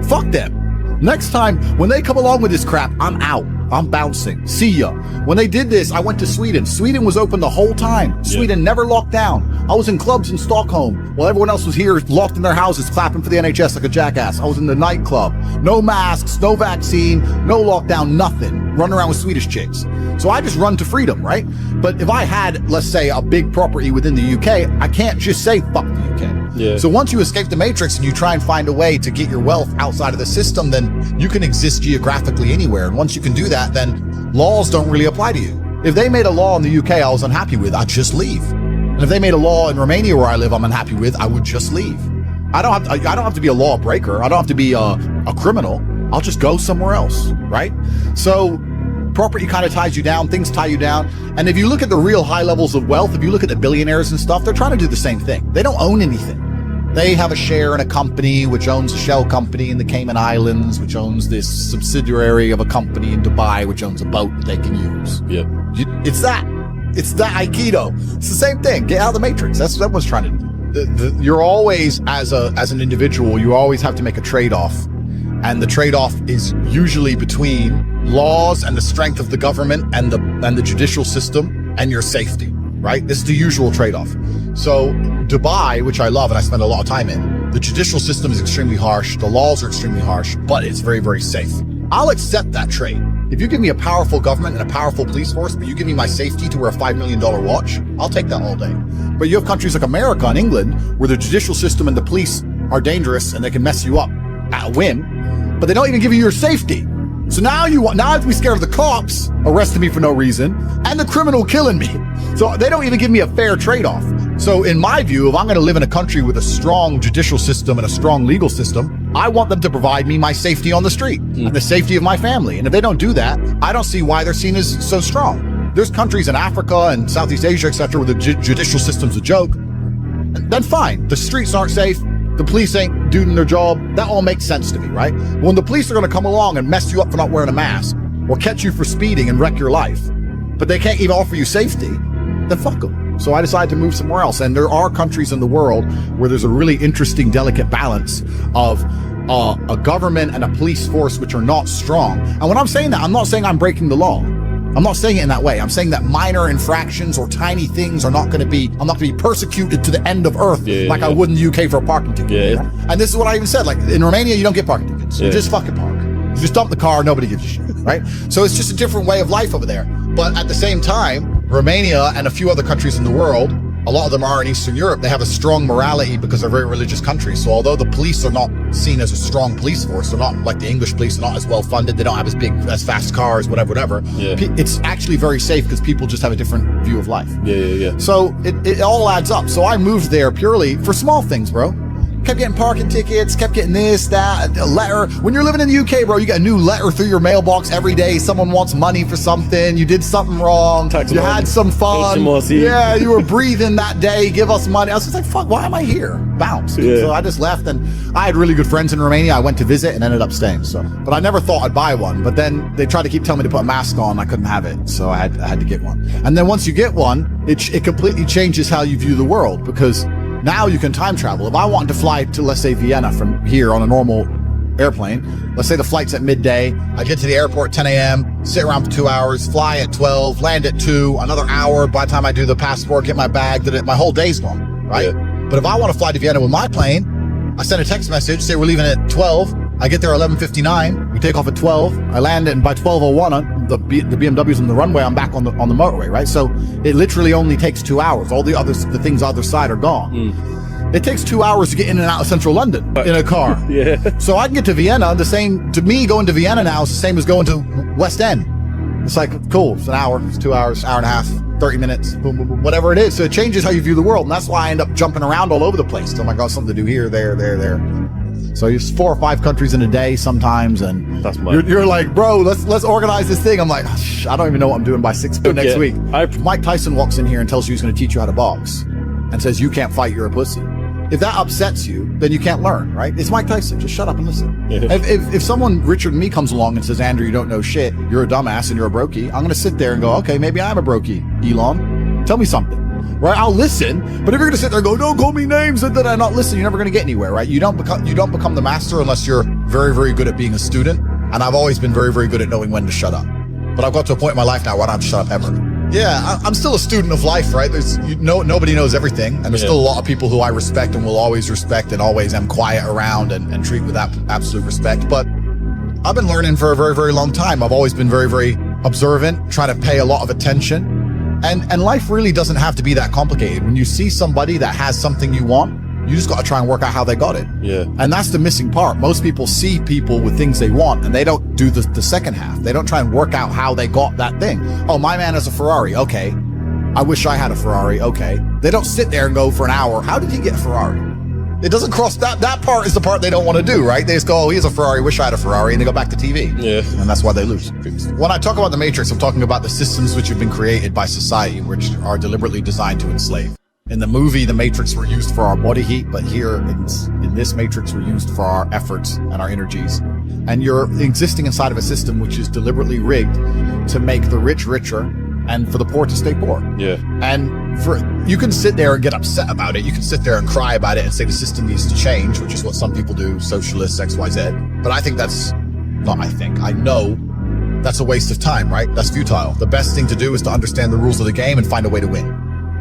[SPEAKER 1] Fuck them. Next time, when they come along with this crap, I'm out. I'm bouncing. See ya. When they did this, I went to Sweden. Sweden was open the whole time. Sweden never locked down. I was in clubs in Stockholm while everyone else was here locked in their houses clapping for the NHS like a jackass. I was in the nightclub. No masks, no vaccine, no lockdown, nothing. Running around with Swedish chicks. So I just run to freedom, right? But if I had, let's say, a big property within the UK, I can't just say fuck the UK.
[SPEAKER 2] Yeah.
[SPEAKER 1] So once you escape the matrix and you try and find a way to get your wealth outside of the system, then you can exist geographically anywhere. And once you can do that, then laws don't really apply to you. If they made a law in the UK I was unhappy with, I'd just leave. And if they made a law in Romania where I live I'm unhappy with, I would just leave. I don't have to be a law breaker. I don't have to be a criminal. I'll just go somewhere else, right? So property kind of ties you down, things tie you down. And if you look at the real high levels of wealth, if you look at the billionaires and stuff, they're trying to do the same thing. They don't own anything. They have a share in a company which owns a shell company in the Cayman Islands, which owns this subsidiary of a company in Dubai, which owns a boat that they can use.
[SPEAKER 2] Yeah.
[SPEAKER 1] It's that Aikido. It's the same thing. Get out of the matrix. That's what everyone's trying to do. You're always, as an individual, you always have to make a trade-off. And the trade-off is usually between laws and the strength of the government and the judicial system and your safety, right? This is the usual trade-off. So Dubai, which I love and I spend a lot of time in, the judicial system is extremely harsh. The laws are extremely harsh, but it's very, very safe. I'll accept that trade. If you give me a powerful government and a powerful police force, but you give me my safety to wear a $5 million watch, I'll take that all day. But you have countries like America and England where the judicial system and the police are dangerous and they can mess you up at a whim, but they don't even give you your safety. So now I have to be scared of the cops arresting me for no reason and the criminal killing me. So they don't even give me a fair trade-off. So in my view, if I'm going to live in a country with a strong judicial system and a strong legal system, I want them to provide me my safety on the street and the safety of my family. And if they don't do that, I don't see why they're seen as so strong. There's countries in Africa and Southeast Asia, etc., where the judicial system's a joke. Then fine, the streets aren't safe. The police ain't doing their job. That all makes sense to me, right? When the police are going to come along and mess you up for not wearing a mask or catch you for speeding and wreck your life, but they can't even offer you safety, then fuck them. So I decided to move somewhere else. And there are countries in the world where there's a really interesting, delicate balance of a government and a police force which are not strong. And when I'm saying that, I'm not saying I'm breaking the law. I'm not saying it in that way. I'm saying that minor infractions or tiny things are not going to be, I'm not going to be persecuted to the end of earth I would in the UK for a parking ticket.
[SPEAKER 2] Yeah.
[SPEAKER 1] And this is what I even said, like in Romania, you don't get parking tickets. You just fucking park. You just dump the car, nobody gives a shit, right? So it's just a different way of life over there. But at the same time, Romania and a few other countries in the world, a lot of them are in Eastern Europe, they have a strong morality because they're very religious countries. So although the police are not seen as a strong police force, they're not like the English police, they're not as well funded, they don't have as fast cars, whatever. Yeah. It's actually very safe because people just have a different view of life.
[SPEAKER 2] Yeah.
[SPEAKER 1] So it all adds up. So I moved there purely for small things, bro. Kept getting parking tickets, kept getting this, that, a letter. When you're living in the UK, bro, you get a new letter through your mailbox every day. Someone wants money for something. You did something wrong. You had some fun. Yeah, you were breathing that day. Give us money. I was just like, fuck, why am I here? Bounce. Yeah. So I just left, and I had really good friends in Romania. I went to visit and ended up staying. So, but I never thought I'd buy one. But then they tried to keep telling me to put a mask on. I couldn't have it. So I had to get one. And then once you get one, it completely changes how you view the world, because now you can time travel. If I wanted to fly to, let's say, Vienna from here on a normal airplane. Let's say the flight's at midday. I get to the airport at 10 a.m., sit around for 2 hours, fly at 12, land at 2, another hour. By the time I do the passport, get my bag, my whole day's gone, right?
[SPEAKER 2] Yeah.
[SPEAKER 1] But if I want to fly to Vienna with my plane, I send a text message, say we're leaving at 12. I get there at 11:59. We take off at 12. I land, and by 12:01, the BMW's on the runway. I'm back on the motorway, right? So it literally only takes 2 hours. All the things other side are gone. It takes 2 hours to get in and out of central London in a car.
[SPEAKER 2] Yeah.
[SPEAKER 1] So I can get to Vienna. To me, going to Vienna now is the same as going to West End. It's like, cool, it's an hour, it's 2 hours, hour and a half, 30 minutes, boom, boom, boom, whatever it is. So it changes how you view the world. And that's why I end up jumping around all over the place. So I got something to do here, there. So it's 4 or 5 countries in a day sometimes, and you're like, bro, let's organize this thing. I'm like, I don't even know what I'm doing by 6 next week. Mike Tyson walks in here and tells you he's going to teach you how to box, and says you can't fight, you're a pussy. If that upsets you, then you can't learn, right? It's Mike Tyson. Just shut up and listen. Yeah. If someone richer than me comes along and says, Andrew, you don't know shit, you're a dumbass and you're a brokey, I'm going to sit there and go, okay, maybe I'm a brokey. Elon, tell me something. Right, I'll listen, but if you're gonna sit there and go, don't call me names, and then I not listen, you're never gonna get anywhere, right? You don't become the master unless you're very, very good at being a student. And I've always been very, very good at knowing when to shut up. But I've got to a point in my life now where I don't have to shut up ever. Yeah, I'm still a student of life, right? Nobody knows everything, and there's still a lot of people who I respect and will always respect and always am quiet around and treat with absolute respect. But I've been learning for a very, very long time. I've always been very, very observant, trying to pay a lot of attention. And life really doesn't have to be that complicated. When you see somebody that has something you want, you just got to try and work out how they got it.
[SPEAKER 2] Yeah.
[SPEAKER 1] And that's the missing part. Most people see people with things they want, and they don't do the second half. They don't try and work out how they got that thing. Oh, my man has a Ferrari. Okay. I wish I had a Ferrari. Okay. They don't sit there and go for an hour, how did he get a Ferrari? It doesn't cross that part is the part they don't want to do, right? They just go, oh, he has a Ferrari, wish I had a Ferrari, and they go back to TV.
[SPEAKER 2] Yeah.
[SPEAKER 1] And that's why they lose. When I talk about the Matrix, I'm talking about the systems which have been created by society, which are deliberately designed to enslave. In the movie, the Matrix were used for our body heat, but here in this Matrix, we're used for our efforts and our energies. And you're existing inside of a system which is deliberately rigged to make the rich richer and for the poor to stay poor.
[SPEAKER 2] Yeah.
[SPEAKER 1] And you can sit there and get upset about it. You can sit there and cry about it and say the system needs to change, which is what some people do, socialists, XYZ. But I know that's a waste of time, right? That's futile. The best thing to do is to understand the rules of the game and find a way to win.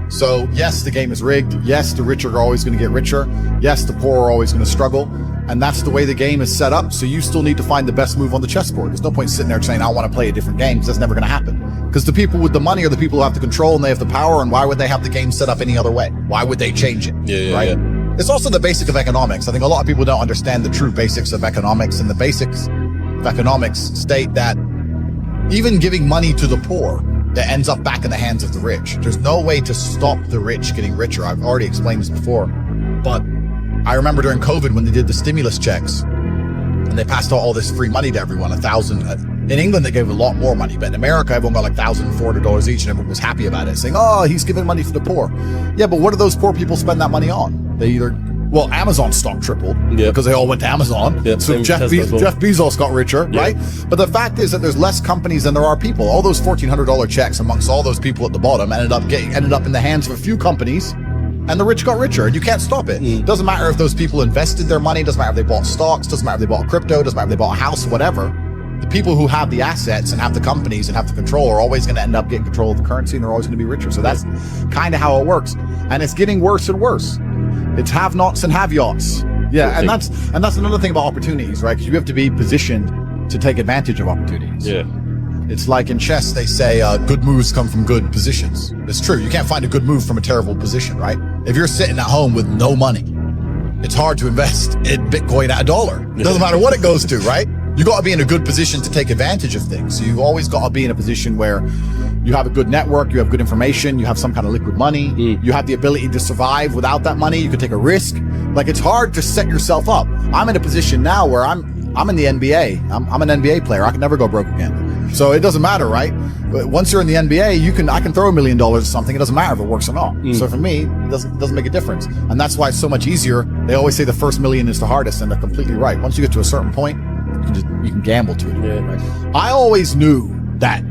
[SPEAKER 1] So yes, the game is rigged. Yes, the rich are always going to get richer. Yes, the poor are always going to struggle. And that's the way the game is set up. So you still need to find the best move on the chessboard. There's no point sitting there saying, I want to play a different game, because that's never going to happen. Because the people with the money are the people who have the control and they have the power. And why would they have the game set up any other way? Why would they change it? Right? Yeah. It's also the basic of economics. I think a lot of people don't understand the true basics of economics. And the basics of economics state that even giving money to the poor, that ends up back in the hands of the rich. There's no way to stop the rich getting richer. I've already explained this before, but I remember during COVID when they did the stimulus checks and they passed out all this free money to everyone, 1,000. In England, they gave a lot more money, but in America, everyone got like $1,400 each and everyone was happy about it, saying, oh, he's giving money for the poor. Yeah, but what do those poor people spend that money on? Well, Amazon stock tripled because they all went to Amazon.
[SPEAKER 2] Yep,
[SPEAKER 1] so Jeff Bezos got richer, right? But the fact is that there's less companies than there are people. All those $1,400 checks amongst all those people at the bottom ended up in the hands of a few companies, and the rich got richer, and you can't stop it. Doesn't matter if those people invested their money, doesn't matter if they bought stocks, doesn't matter if they bought crypto, doesn't matter if they bought a house, whatever. The people who have the assets and have the companies and have the control are always going to end up getting control of the currency, and they're always going to be richer. So that's kind of how it works. And it's getting worse and worse. It's have-nots and have-yachts. Yeah, and that's another thing about opportunities, right? Because you have to be positioned to take advantage of opportunities.
[SPEAKER 2] Yeah.
[SPEAKER 1] It's like in chess, they say good moves come from good positions. It's true. You can't find a good move from a terrible position, right? If you're sitting at home with no money, it's hard to invest in Bitcoin at $1. It doesn't matter what it goes to, right? You got to be in a good position to take advantage of things. So you've always got to be in a position where you have a good network, you have good information, you have some kind of liquid money, you have the ability to survive without that money, you can take a risk. Like, it's hard to set yourself up. I'm in a position now where I'm in the NBA. I'm an NBA player. I can never go broke again. So it doesn't matter, right? But once you're in the NBA, I can throw $1 million at something. It doesn't matter if it works or not. So for me, it doesn't make a difference. And that's why it's so much easier. They always say the first million is the hardest, and they're completely right. Once you get to a certain point, you can gamble to it.
[SPEAKER 2] Yeah.
[SPEAKER 1] Right? I always knew that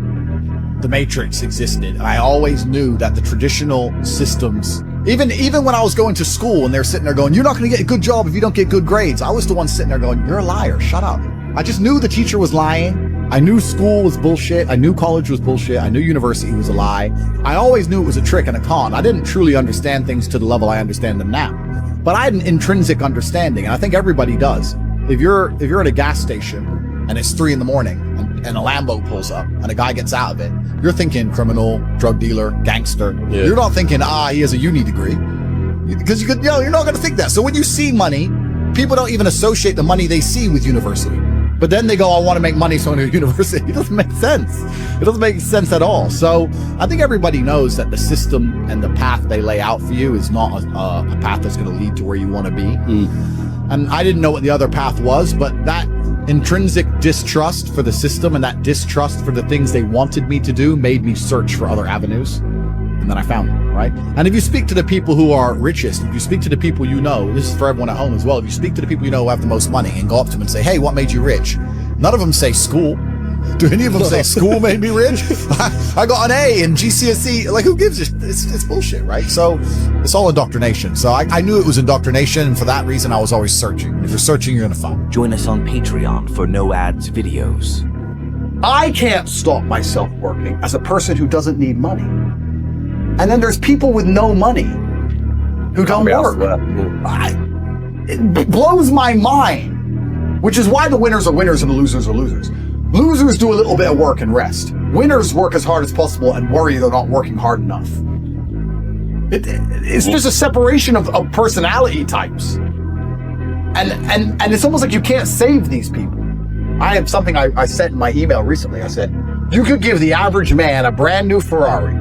[SPEAKER 1] the Matrix existed, and I always knew that the traditional systems Even when I was going to school and they're sitting there going, you're not going to get a good job if you don't get good grades. I was the one sitting there going, you're a liar. Shut up. I just knew the teacher was lying. I knew school was bullshit. I knew college was bullshit. I knew university was a lie. I always knew it was a trick and a con. I didn't truly understand things to the level I understand them now. But I had an intrinsic understanding, and I think everybody does. If you're at a gas station and it's 3 a.m. and a Lambo pulls up and a guy gets out of it, you're thinking criminal, drug dealer, gangster. Yeah. You're not thinking, he has a uni degree. Because you're not going to think that. So when you see money, people don't even associate the money they see with university. But then they go, I want to make money, so I go to university. It doesn't make sense. It doesn't make sense at all. So I think everybody knows that the system and the path they lay out for you is not a path that's going to lead to where you want to be. And I didn't know what the other path was, but that intrinsic distrust for the system and that distrust for the things they wanted me to do made me search for other avenues. And then I found them, right? And if you speak to the people who are richest, if you speak to the people you know, this is for everyone at home as well, if you speak to the people you know who have the most money and go up to them and say, hey, what made you rich? None of them say school. Do any of them say school made me rich? I got an A in GCSE. Like, who gives a shit? It's bullshit, right? So it's all indoctrination. So I knew it was indoctrination, and for that reason, I was always searching. If you're searching, you're gonna find.
[SPEAKER 3] Join us on Patreon for no ads videos.
[SPEAKER 4] I can't stop myself working as a person who doesn't need money. And then there's people with no money who don't work. It blows my mind, which is why the winners are winners and the losers are losers. Losers do a little bit of work and rest. Winners work as hard as possible and worry they're not working hard enough. It's just a separation of personality types. And it's almost like you can't save these people. I have something I sent in my email recently. I said, you could give the average man a brand new Ferrari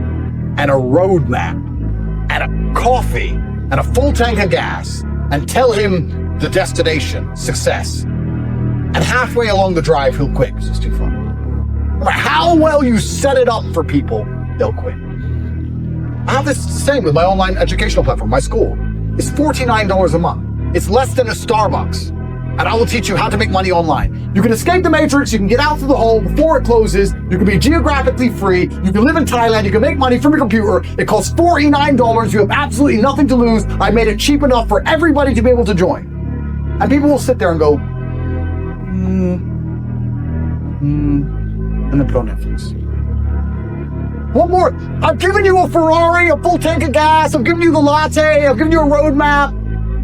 [SPEAKER 4] and a road map and a coffee and a full tank of gas and tell him the destination, success. And halfway along the drive, he'll quit because it's too far. No matter how well you set it up for people, they'll quit. I have this same with my online educational platform, my school. It's $49 a month. It's less than a Starbucks. And I will teach you how to make money online. You can escape the matrix, you can get out through the hole before it closes, you can be geographically free, you can live in Thailand, you can make money from your computer. It costs $49, you have absolutely nothing to lose. I made it cheap enough for everybody to be able to join. And people will sit there and go, and then put on Netflix. What more? I've given you a Ferrari, a full tank of gas, I've given you the latte, I've given you a roadmap,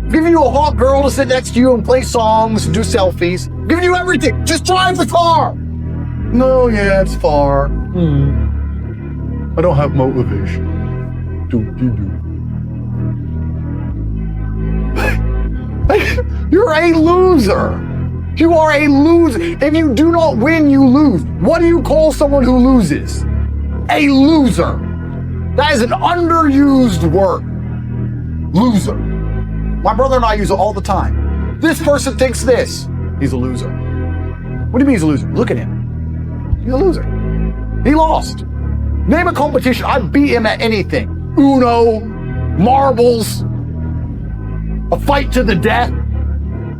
[SPEAKER 4] I've given you a hot girl to sit next to you and play songs and do selfies. I've given you everything. Just drive the car. No, yeah, it's far. I don't have motivation. You're a loser. You are a loser. If you do not win, you lose. What do you call someone who loses? A loser. That is an underused word. Loser. My brother and I use it all the time. This person thinks this. He's a loser. What do you mean he's a loser? Look at him. He's a loser. He lost. Name a competition. I beat him at anything. Uno, marbles, a fight to the death.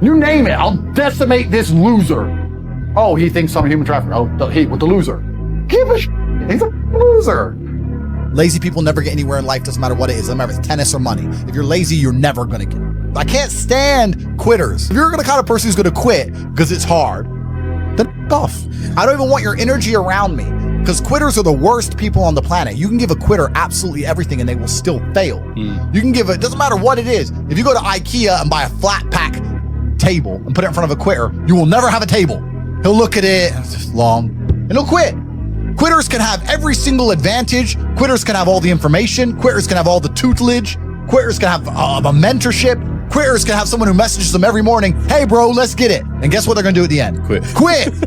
[SPEAKER 4] You name it. I'll decimate this loser. Oh, he thinks I'm a human trafficker. Oh, he with the loser. Give a shit. He's a loser.
[SPEAKER 1] Lazy people never get anywhere in life, doesn't matter what it is. Doesn't matter if it's tennis or money. If you're lazy, you're never gonna get it. I can't stand quitters. If you're the kind of person who's gonna quit because it's hard, then f*** off. I don't even want your energy around me, because quitters are the worst people on the planet. You can give a quitter absolutely everything and they will still fail. You can give it, doesn't matter what it is. If you go to IKEA and buy a flat pack table and put it in front of a quitter, you will never have a table. He'll look at it, it's just long, and he'll quit. Quitters can have every single advantage. Quitters can have all the information. Quitters can have all the tutelage. Quitters can have a mentorship. Quitters can have someone who messages them every morning, hey bro, let's get it. And guess what they're gonna do at the end? Quit.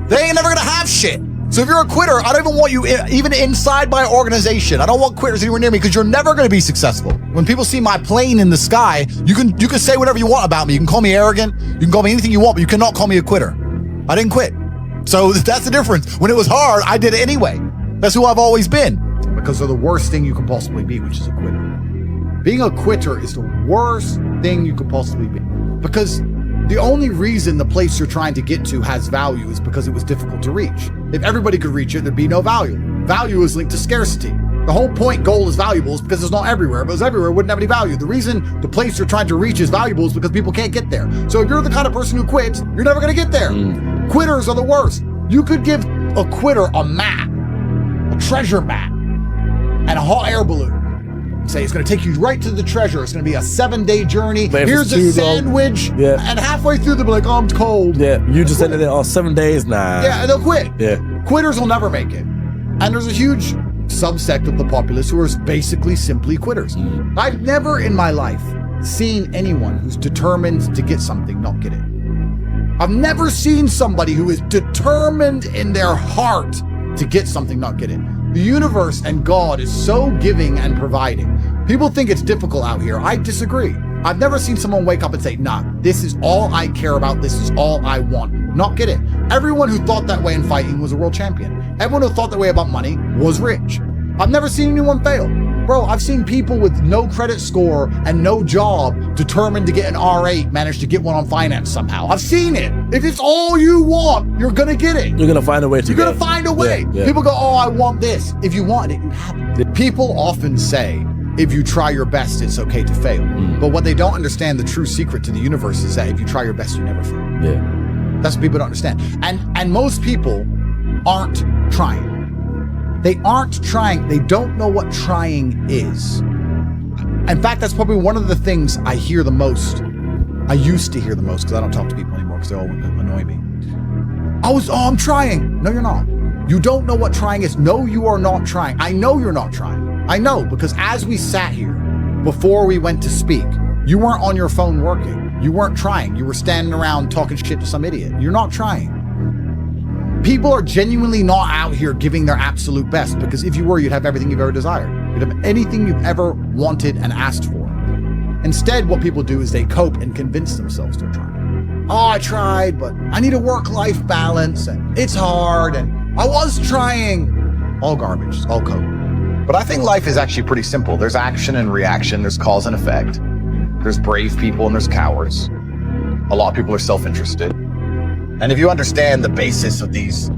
[SPEAKER 1] They ain't never gonna have shit. So if you're a quitter, I don't even want you even inside my organization. I don't want quitters anywhere near me because you're never gonna be successful. When people see my plane in the sky, you can say whatever you want about me. You can call me arrogant. You can call me anything you want, but you cannot call me a quitter. I didn't quit. So that's the difference. When it was hard, I did it anyway. That's who I've always been. Because they're the worst thing you can possibly be, which is a quitter. Being a quitter is the worst thing you could possibly be. Because the only reason the place you're trying to get to has value is because it was difficult to reach. If everybody could reach it, there'd be no value. Value is linked to scarcity. The whole point gold is valuable is because it's not everywhere. If it was everywhere, it wouldn't have any value. The reason the place you're trying to reach is valuable is because people can't get there. So if you're the kind of person who quits, you're never going to get there. Quitters are the worst. You could give a quitter a map, a treasure map, and a hot air balloon. And say it's going to take you right to the treasure. It's going to be a 7-day journey. Here's a sandwich.
[SPEAKER 5] Yeah.
[SPEAKER 1] And halfway through, they'll be like, oh, I'm cold.
[SPEAKER 5] Yeah, you just said it, 7 days? Nah.
[SPEAKER 1] Yeah, and they'll quit.
[SPEAKER 5] Yeah.
[SPEAKER 1] Quitters will never make it. And there's a huge subsect of the populace who are basically simply quitters. I've never in my life seen anyone who's determined to get something not get it. I've never seen somebody who is determined in their heart to get something not get it. The universe and God is so giving and providing. People think it's difficult out here. I disagree. I've never seen someone wake up and say, nah, this is all I care about. This is all I want. Not get it. Everyone who thought that way in fighting was a world champion. Everyone who thought that way about money was rich. I've never seen anyone fail. Bro, I've seen people with no credit score and no job determined to get an R8 manage to get one on finance somehow. I've seen it. If it's all you want, you're going to get it.
[SPEAKER 5] You're going to find a way to
[SPEAKER 1] You're going to find a way.
[SPEAKER 5] Yeah.
[SPEAKER 1] People go, oh, I want this. If you want it, you have it. People often say, if you try your best, it's okay to fail. But what they don't understand, the true secret to the universe is that if you try your best, you never fail.
[SPEAKER 5] Yeah.
[SPEAKER 1] That's what people don't understand. And most people aren't trying. They aren't trying. They don't know what trying is. In fact, that's probably one of the things I hear the most. I used to hear the most because I don't talk to people anymore because they all annoy me. I'm trying. No, you're not. You don't know what trying is. No, you are not trying. I know you're not trying. I know, because as we sat here before we went to speak, you weren't on your phone working. You weren't trying. You were standing around talking shit to some idiot. You're not trying. People are genuinely not out here giving their absolute best, because if you were, you'd have everything you've ever desired. You'd have anything you've ever wanted and asked for. Instead, what people do is they cope and convince themselves they're trying. Oh, I tried, but I need a work-life balance, and it's hard, and I was trying. All garbage, all cope.
[SPEAKER 4] But I think life is actually pretty simple. There's action and reaction, there's cause and effect. There's brave people and there's cowards. A lot of people are self-interested. And if you understand the basis of these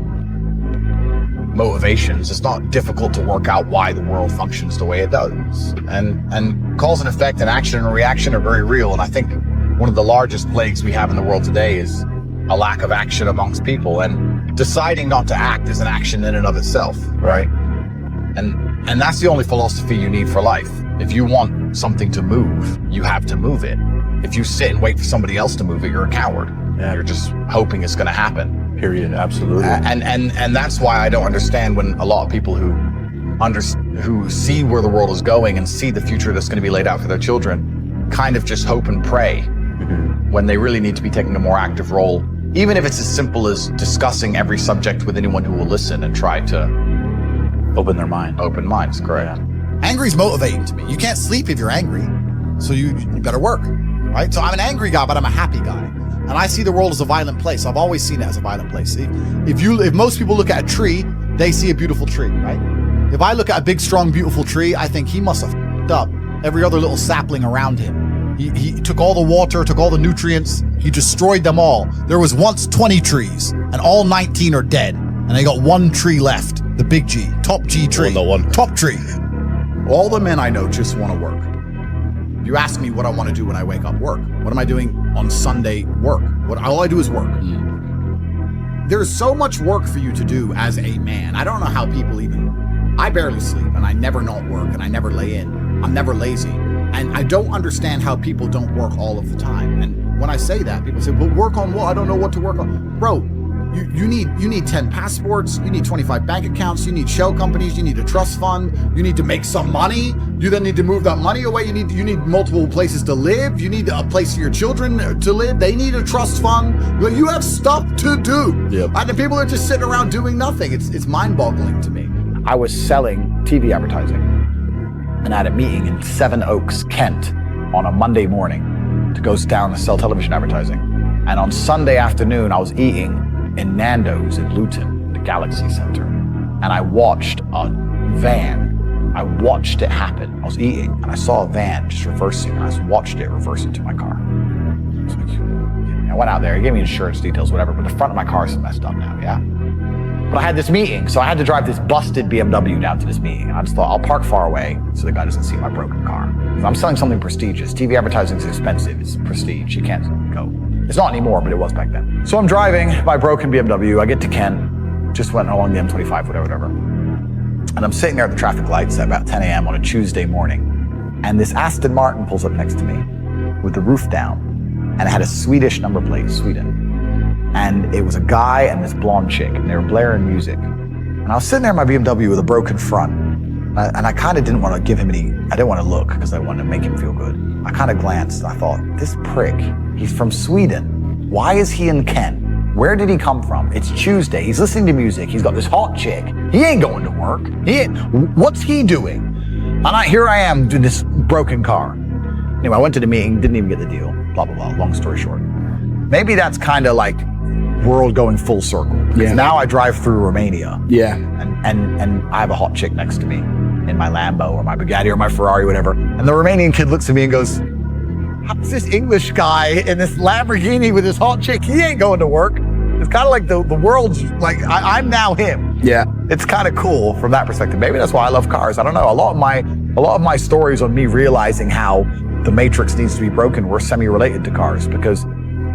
[SPEAKER 4] motivations, it's not difficult to work out why the world functions the way it does. And cause and effect and action and reaction are very real. And I think one of the largest plagues we have in the world today is a lack of action amongst people. And deciding not to act is an action in and of itself, right? And that's the only philosophy you need for life. If you want something to move, you have to move it. If you sit and wait for somebody else to move it, you're a coward. Yeah. You're just hoping it's going to happen.
[SPEAKER 5] Period. Absolutely.
[SPEAKER 4] And that's why I don't understand when a lot of people who see where the world is going and see the future that's going to be laid out for their children kind of just hope and pray when they really need to be taking a more active role, even if it's as simple as discussing every subject with anyone who will listen and try to
[SPEAKER 5] Open their mind.
[SPEAKER 4] Open minds, correct.
[SPEAKER 1] Angry's motivating to me. You can't sleep if you're angry, so you better work, right? So I'm an angry guy, but I'm a happy guy. And I see the world as a violent place. I've always seen it as a violent place. If most people look at a tree, they see a beautiful tree, right? If I look at a big, strong, beautiful tree, I think he must have f***ed up every other little sapling around him. He took all the water, took all the nutrients, he destroyed them all. There was once 20 trees, and all 19 are dead. And they got one tree left, the big G, top G tree, top tree. All the men I know just want to work. You ask me what I want to do when I wake up, work. What am I doing on Sunday? Work. All I do is work. There's so much work for you to do as a man. I don't know how people I barely sleep, and I never not work, and I never lay in. I'm never lazy. And I don't understand how people don't work all of the time. And when I say that, people say, well, work on what? I don't know what to work on. Bro, you need 10 passports, you need 25 bank accounts, you need shell companies, you need a trust fund, you need to make some money, you then need to move that money away, you need multiple places to live, you need a place for your children to live, they need a trust fund. You have stuff to do.
[SPEAKER 5] Yep.
[SPEAKER 1] And the people are just sitting around doing nothing. It's mind-boggling to me.
[SPEAKER 4] I was selling TV advertising and I had a meeting in Seven Oaks, Kent on a Monday morning to go down to sell television advertising. And on Sunday afternoon, I was eating in Nando's in Luton, the Galaxy Center. And I watched a van. I watched it happen. I was eating and I saw a van just reversing. And I just watched it reverse into my car. I went out there, he gave me insurance details, whatever, but the front of my car is messed up now, yeah? But I had this meeting, so I had to drive this busted BMW down to this meeting. I just thought, I'll park far away so the guy doesn't see my broken car. If I'm selling something prestigious, TV advertising is expensive, it's prestige, you can't go. It's not anymore, but it was back then. So I'm driving my broken BMW, I get to Kent, just went along the M25, whatever. And I'm sitting there at the traffic lights at about 10 a.m. on a Tuesday morning, and this Aston Martin pulls up next to me with the roof down, and it had a Swedish number plate, Sweden. And it was a guy and this blonde chick, and they were blaring music. And I was sitting there in my BMW with a broken front, and I kind of didn't want to give him I didn't want to look because I wanted to make him feel good. I kind of glanced and I thought, this prick, he's from Sweden. Why is he in Kent? Where did he come from? It's Tuesday, he's listening to music, he's got this hot chick. He ain't going to work. What's he doing? And here I am in this broken car. Anyway, I went to the meeting, didn't even get the deal, blah, blah, blah, long story short. Maybe that's kind of like world going full circle. Because now I drive through Romania.
[SPEAKER 6] Yeah.
[SPEAKER 4] And I have a hot chick next to me in my Lambo or my Bugatti or my Ferrari, whatever. And the Romanian kid looks at me and goes, how's this English guy in this Lamborghini with this hot chick? He ain't going to work. It's kind of like the world's like, I'm now him.
[SPEAKER 6] Yeah.
[SPEAKER 4] It's kind of cool from that perspective. Maybe that's why I love cars. I don't know. A lot of my stories on me realizing how the matrix needs to be broken were semi-related to cars, because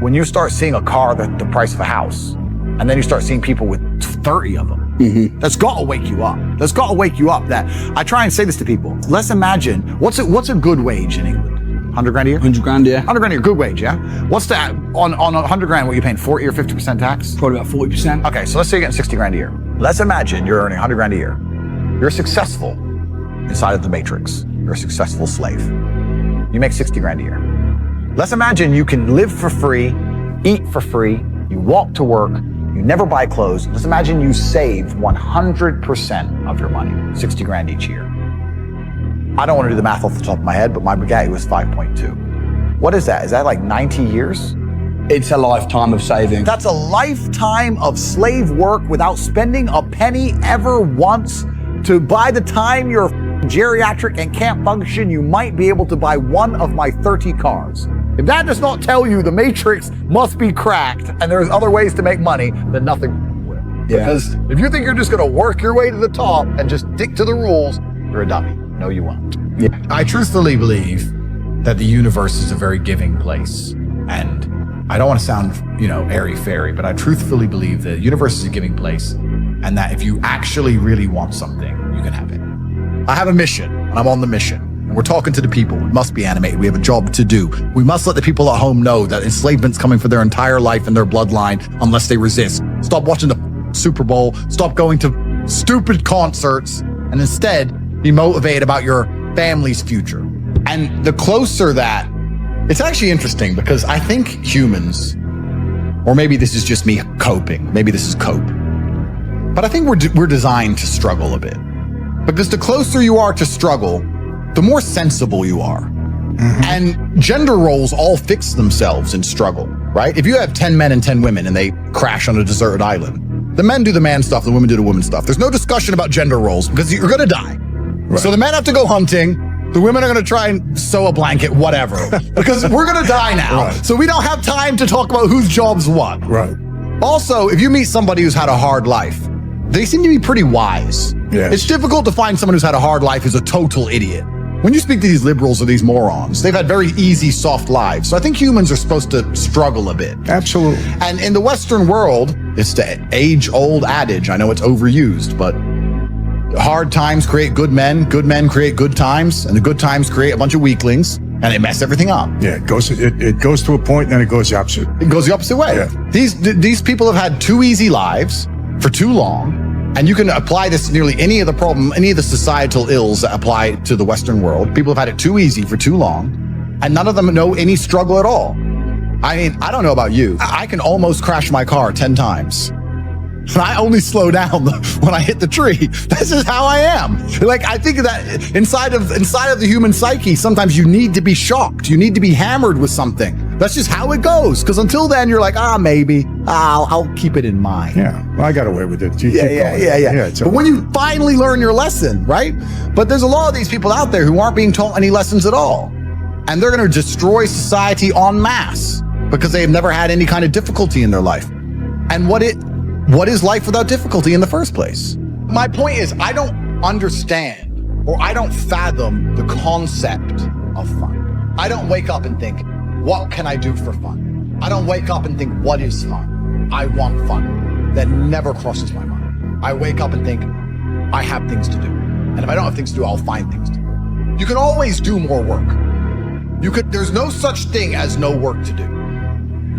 [SPEAKER 4] when you start seeing a car that's the price of a house, and then you start seeing people with 30 of them, that's got to wake you up. That's got to wake you up. That I try and say this to people. Let's imagine what's a good wage in England? 100 grand a year?
[SPEAKER 6] 100 grand, yeah.
[SPEAKER 4] 100 grand a year, good wage, yeah? What's that on 100 grand? What are you paying? 40 or 50% tax?
[SPEAKER 6] Probably about 40%.
[SPEAKER 4] Okay, so let's say you're getting 60 grand a year. Let's imagine you're earning 100 grand a year. You're successful inside of the matrix. You're a successful slave. You make 60 grand a year. Let's imagine you can live for free, eat for free, you walk to work, you never buy clothes. Let's imagine you save 100% of your money, 60 grand each year. I don't want to do the math off the top of my head, but my Bugatti was 5.2. What is that? Is that like 90 years?
[SPEAKER 6] It's a lifetime of saving.
[SPEAKER 4] That's a lifetime of slave work without spending a penny ever once. To by the time you're geriatric and can't function, you might be able to buy one of my 30 cars. If that does not tell you the matrix must be cracked and there's other ways to make money, then nothing will.
[SPEAKER 6] Yeah.
[SPEAKER 4] Because if you think you're just going to work your way to the top and just stick to the rules, you're a dummy. No, you won't.
[SPEAKER 6] Yeah.
[SPEAKER 1] I truthfully believe that the universe is a very giving place. And I don't want to sound, airy-fairy, but I truthfully believe the universe is a giving place, and that if you actually really want something, you can have it. I have a mission, and I'm on the mission. And we're talking to the people. We must be animated. We have a job to do. We must let the people at home know that enslavement's coming for their entire life and their bloodline unless they resist. Stop watching the Super Bowl. Stop going to stupid concerts, and instead be motivated about your family's future. And the closer that, it's actually interesting because I think humans, or maybe this is just me coping, maybe this is cope, but I think we're designed to struggle a bit. Because the closer you are to struggle, the more sensible you are. And gender roles all fix themselves in struggle, right? If you have 10 men and 10 women and they crash on a deserted island, the men do the man stuff, the women do the woman stuff. There's no discussion about gender roles because you're gonna die. Right. So the men have to go hunting, the women are gonna try and sew a blanket, whatever, because we're gonna die now.
[SPEAKER 7] Right.
[SPEAKER 1] So we don't have time to talk about whose job's what.
[SPEAKER 7] Right.
[SPEAKER 1] Also, if you meet somebody who's had a hard life, they seem to be pretty wise.
[SPEAKER 7] Yes.
[SPEAKER 1] It's difficult to find someone who's had a hard life who's a total idiot. When you speak to these liberals or these morons, they've had very easy, soft lives. So I think humans are supposed to struggle a bit.
[SPEAKER 7] Absolutely.
[SPEAKER 1] And in the Western world, it's the age-old adage. I know it's overused, but hard times create good men create good times, and the good times create a bunch of weaklings, and they mess everything up.
[SPEAKER 7] Yeah, it goes to a point, and then it goes the opposite.
[SPEAKER 1] It goes the opposite way.
[SPEAKER 7] Yeah.
[SPEAKER 1] These people have had too easy lives for too long, and you can apply this to nearly any of the societal ills that apply to the Western world. People have had it too easy for too long, and none of them know any struggle at all. I mean, I don't know about you. I can almost crash my car 10 times. And I only slow down when I hit the tree. This is how I am. Like, I think that inside of the human psyche, sometimes you need to be shocked. You need to be hammered with something. That's just how it goes. Because until then, you're like, maybe I'll keep it in mind.
[SPEAKER 7] Yeah, well, I got away with it.
[SPEAKER 1] Yeah. But when you finally learn your lesson, right? But there's a lot of these people out there who aren't being taught any lessons at all. And they're going to destroy society en masse because they have never had any kind of difficulty in their life. And what it what is life without difficulty in the first place? My point is, I don't understand or I don't fathom the concept of fun. I don't wake up and think, what can I do for fun? I don't wake up and think, what is fun? I want fun. That never crosses my mind. I wake up and think, I have things to do. And if I don't have things to do, I'll find things to do. You can always do more work. There's no such thing as no work to do.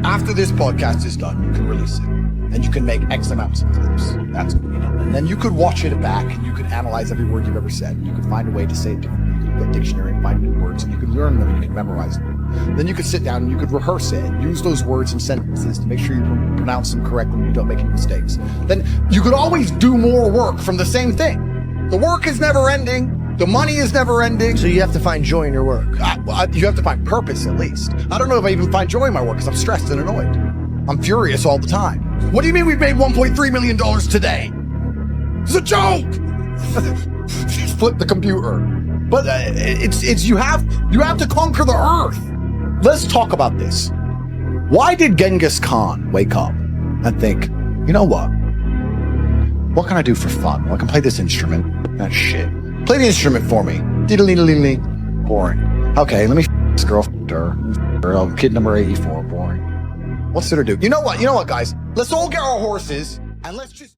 [SPEAKER 1] After this podcast is done, you can release it. And you can make X amounts of clips. That's what we know. And then you could watch it back and you could analyze every word you've ever said. You could find a way to say it differently. You could go dictionary and find new words and you could learn them and you could memorize them. Then you could sit down and you could rehearse it and use those words and sentences to make sure you pronounce them correctly and you don't make any mistakes. Then you could always do more work from the same thing. The work is never ending. The money is never ending.
[SPEAKER 8] So you have to find joy in your work.
[SPEAKER 1] You have to find purpose at least. I don't know if I even find joy in my work because I'm stressed and annoyed. I'm furious all the time. What do you mean we've made $1.3 million today? It's a joke! Flip the computer. But you have to conquer the earth. Let's talk about this. Why did Genghis Khan wake up and think, you know what? What can I do for fun? Well, I can play this instrument. That's shit. Play the instrument for me. Diddle-diddle-diddle. Boring. Okay, let me this girl. Her. Kid number 84. Boring. What's there to do? You know what, guys? Let's all get our horses and let's just...